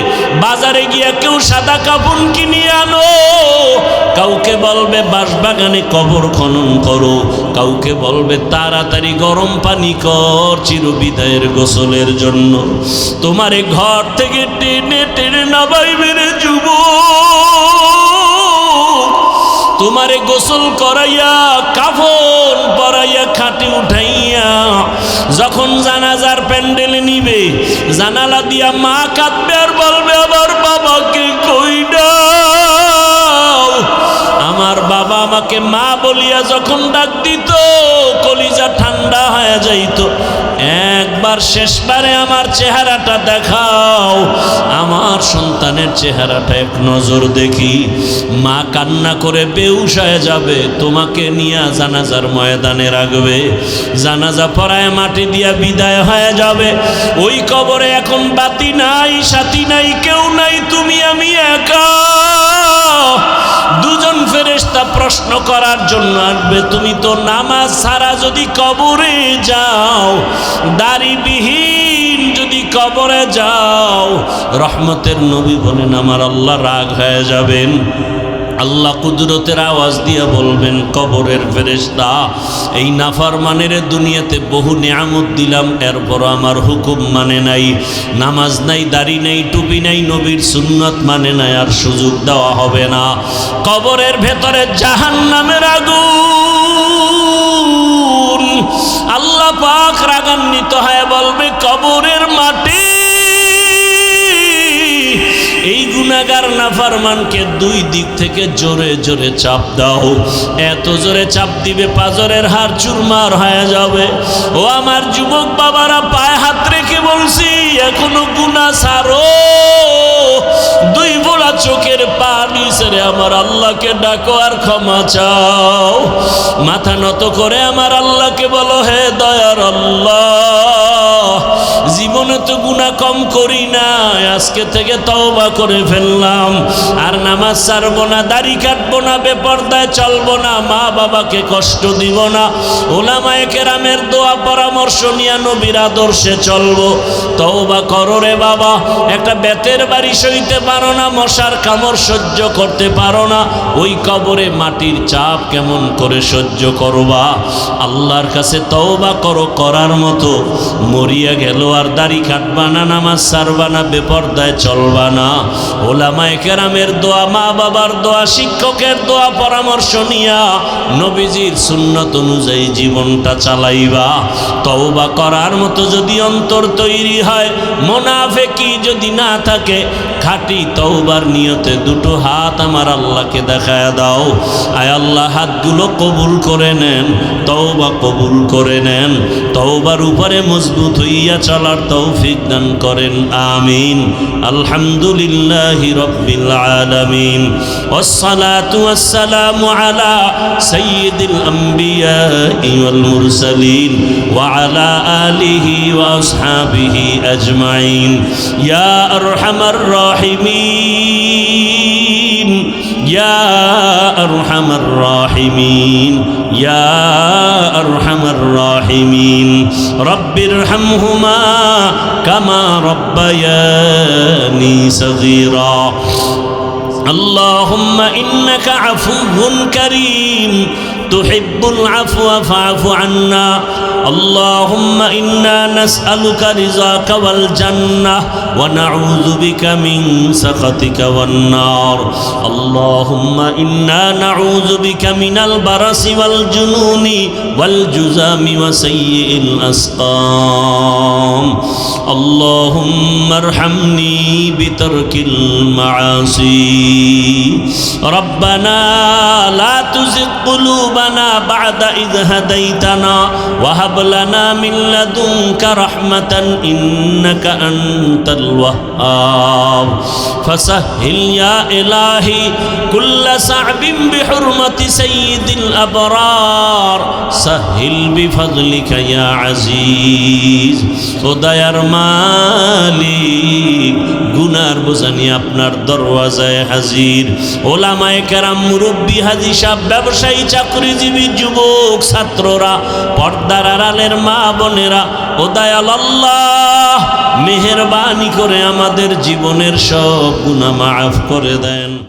বাজারে গিয়া কেউ সাদা কাপড় কিনিয়ে আনো। কাউকে বলবে বাঁশবাগানে কবর খনন করো, কাউকে বলবে তাড়াতাড়ি গরম পানি কর চিরবিদায়ের গোসলের জন্য। তোমারে ঘর থেকে টেনে টেনে নামাইবে রে যুবক, তোমারে গোসল করাইয়া কাফন পরাইয়া খাটে উঠাইয়া যখন জানাজার প্যান্ডেলে নিবে, জানালা দিয়া মা কাঁদবে আর বলবে আমার বাবাকে কই দাও। আমার বাবা আমাকে মা বলিয়া যখন ডাক দিত কলিজা ঠান্ডা হয়ে যাইত। একবার শেষবারে আমার চেহারাটা দেখাও, আমার সন্তানের চেহারাটা এক নজর দেখি। মা কান্না করে বেহুশ হয়ে যাবে, তোমাকে নিয়ে জানাজার ময়দানে রাখবে, জানাজা পড়ায় মাটি দিয়া বিদায় হয়ে যাবে। ওই কবরে এখন বাতি নাই, সাথী নাই, কেউ নাই, তুমি আমি একা। দুজন ফেরেশতা প্রশ্ন করার জন্য আসবে, তুমি তো নামাজ ছাড়া যদি কবরে যাও, দাড়িবিহীন যদি কবরে যাও, রহমতের নবী বলেন আমার আল্লাহ রাগ হয়ে যাবেন। আল্লাহ কুদরতের আওয়াজ দিয়ে বলবেন কবরের ফেরেশতা, এই নাফরমানের দুনিয়াতে বহু নিয়ামত দিলাম, এরপর আমার হুকুম মানে নাই, নামাজ নাই, দাড়ি নাই, টুপি নাই, নবীর সুন্নত মানে নাই, আর সুযোগ দেওয়া হবে না। কবরের ভেতরে জাহান্নামের আগুন। আল্লাহ পাক রাগান্বিত হয়ে বলবে কবরের মাটি এই গুনাহগার নাফরমানকে দুই দিক থেকে জোরে জোরে চাপ দাও। এত জোরে চাপ দিবে পাজরের হাড় চুরমার হয়ে যাবে। ও আমার যুবক বাবারা, পায়ে হাত রেখে বলছি এখনো গুনাহ ছাড়ো। দুই ফোঁটা চোখের পানি ছেড়ে আমার আল্লাহকে ডাকো আর ক্ষমা চাও। মাথা নত করে আমার আল্লাহকে বলো, হে দয়ার আল্লাহ, জীবনে তো গুনাহ কম করি না, আজকে থেকে তওবা করে ফেললাম, আর নামাজ ছাড়বো না, দাড়ি কাটবো না, বেপরদায় চলবো না, মা বাবাকে কষ্ট দিব না, ওলামায়ে কেরামের দোয়া পরামর্শ নিয়ে নবীর আদর্শে চলবো। তওবা করো রে বাবা। একটা বেতের বাড়ি সইতে পারো না, মশার কামড় সহ্য করতে পারো না, ওই কবরে মাটির চাপ কেমন করে সহ্য করবা? আল্লাহর কাছে তওবা করো করার মতো। মরিয়া গেল আর দাড়ি কাটবা না, নামাজ ছাড়বা না, বেপরদায় চলবা না, ওলামায়ে কেরামের দোয়া, মা বাবার দোয়া, শিক্ষকের দোয়া পরামর্শ নিয়া নবীজির সুন্নত অনুযায়ী জীবনটা চালাইবা। তওবা করার মতো যদি অন্তর তৈরি হয়, মুনাফিকি যদি না থাকে, খাঁটি তওবার নিয়তে দুটো হাত আমার আল্লাহকে দেখায় দাও। আয় আল্লাহ, হাতগুলো কবুল করে নেন, তওবা কবুল করে নেন, তওবার উপরে মজবুত হইয়া চলার তৌফিক দান করেন। আমিন। আলহামদুলিল্লাহি রাব্বিল আলামিন। ওয়াসসালাতু ওয়াসসালামু আলা সাইয়্যিদিল আমবিয়াই ওয়াল মুরসালিন ওয়া আলা আলিহি ওয়া আসহাবিহি আজমাইন। ইয়া আরহামার রাহিমিন, ইয়া আরহামার রাহিমিন, ইয়া আরহামার রাহিমিন। রব্বিরহামহুমা কামা রব্বায়ানি সগীরা। اللهم إنك عفو كريم تحب العفو فاعف عنا. اللهم إنا نسألك رضاك والجنة ونعوذ بك من سخطك والنار. اللهم إنا نعوذ بك من البرص والجنون والجذام وسيء الأسقام. اللهم ارحمني بترك المعاصي. ربنا لا تزغ قلوبنا بعد إذ هديتنا وهب لنا من لدنك رحمة إنك أنت الوهاب. فسهل يا إلهي كل صعب بحرمة سيد الأبرار. سهل بفضلك يا عزيز. ودير মালিক, গুনার বোঝা নিয়ে আপনার দরওয়াজায় হাজির। ওলামায়ে কেরাম, মুরব্বী, হাজী সাহেব, ব্যবসায়ী, চাকরিজীবী, যুবক, ছাত্ররা, পর্দার আড়ালের মা বোনেরা, ও দয়াল আল্লাহ, মেহেরবানি করে আমাদের জীবনের সব গুনাহ মাফ করে দেন।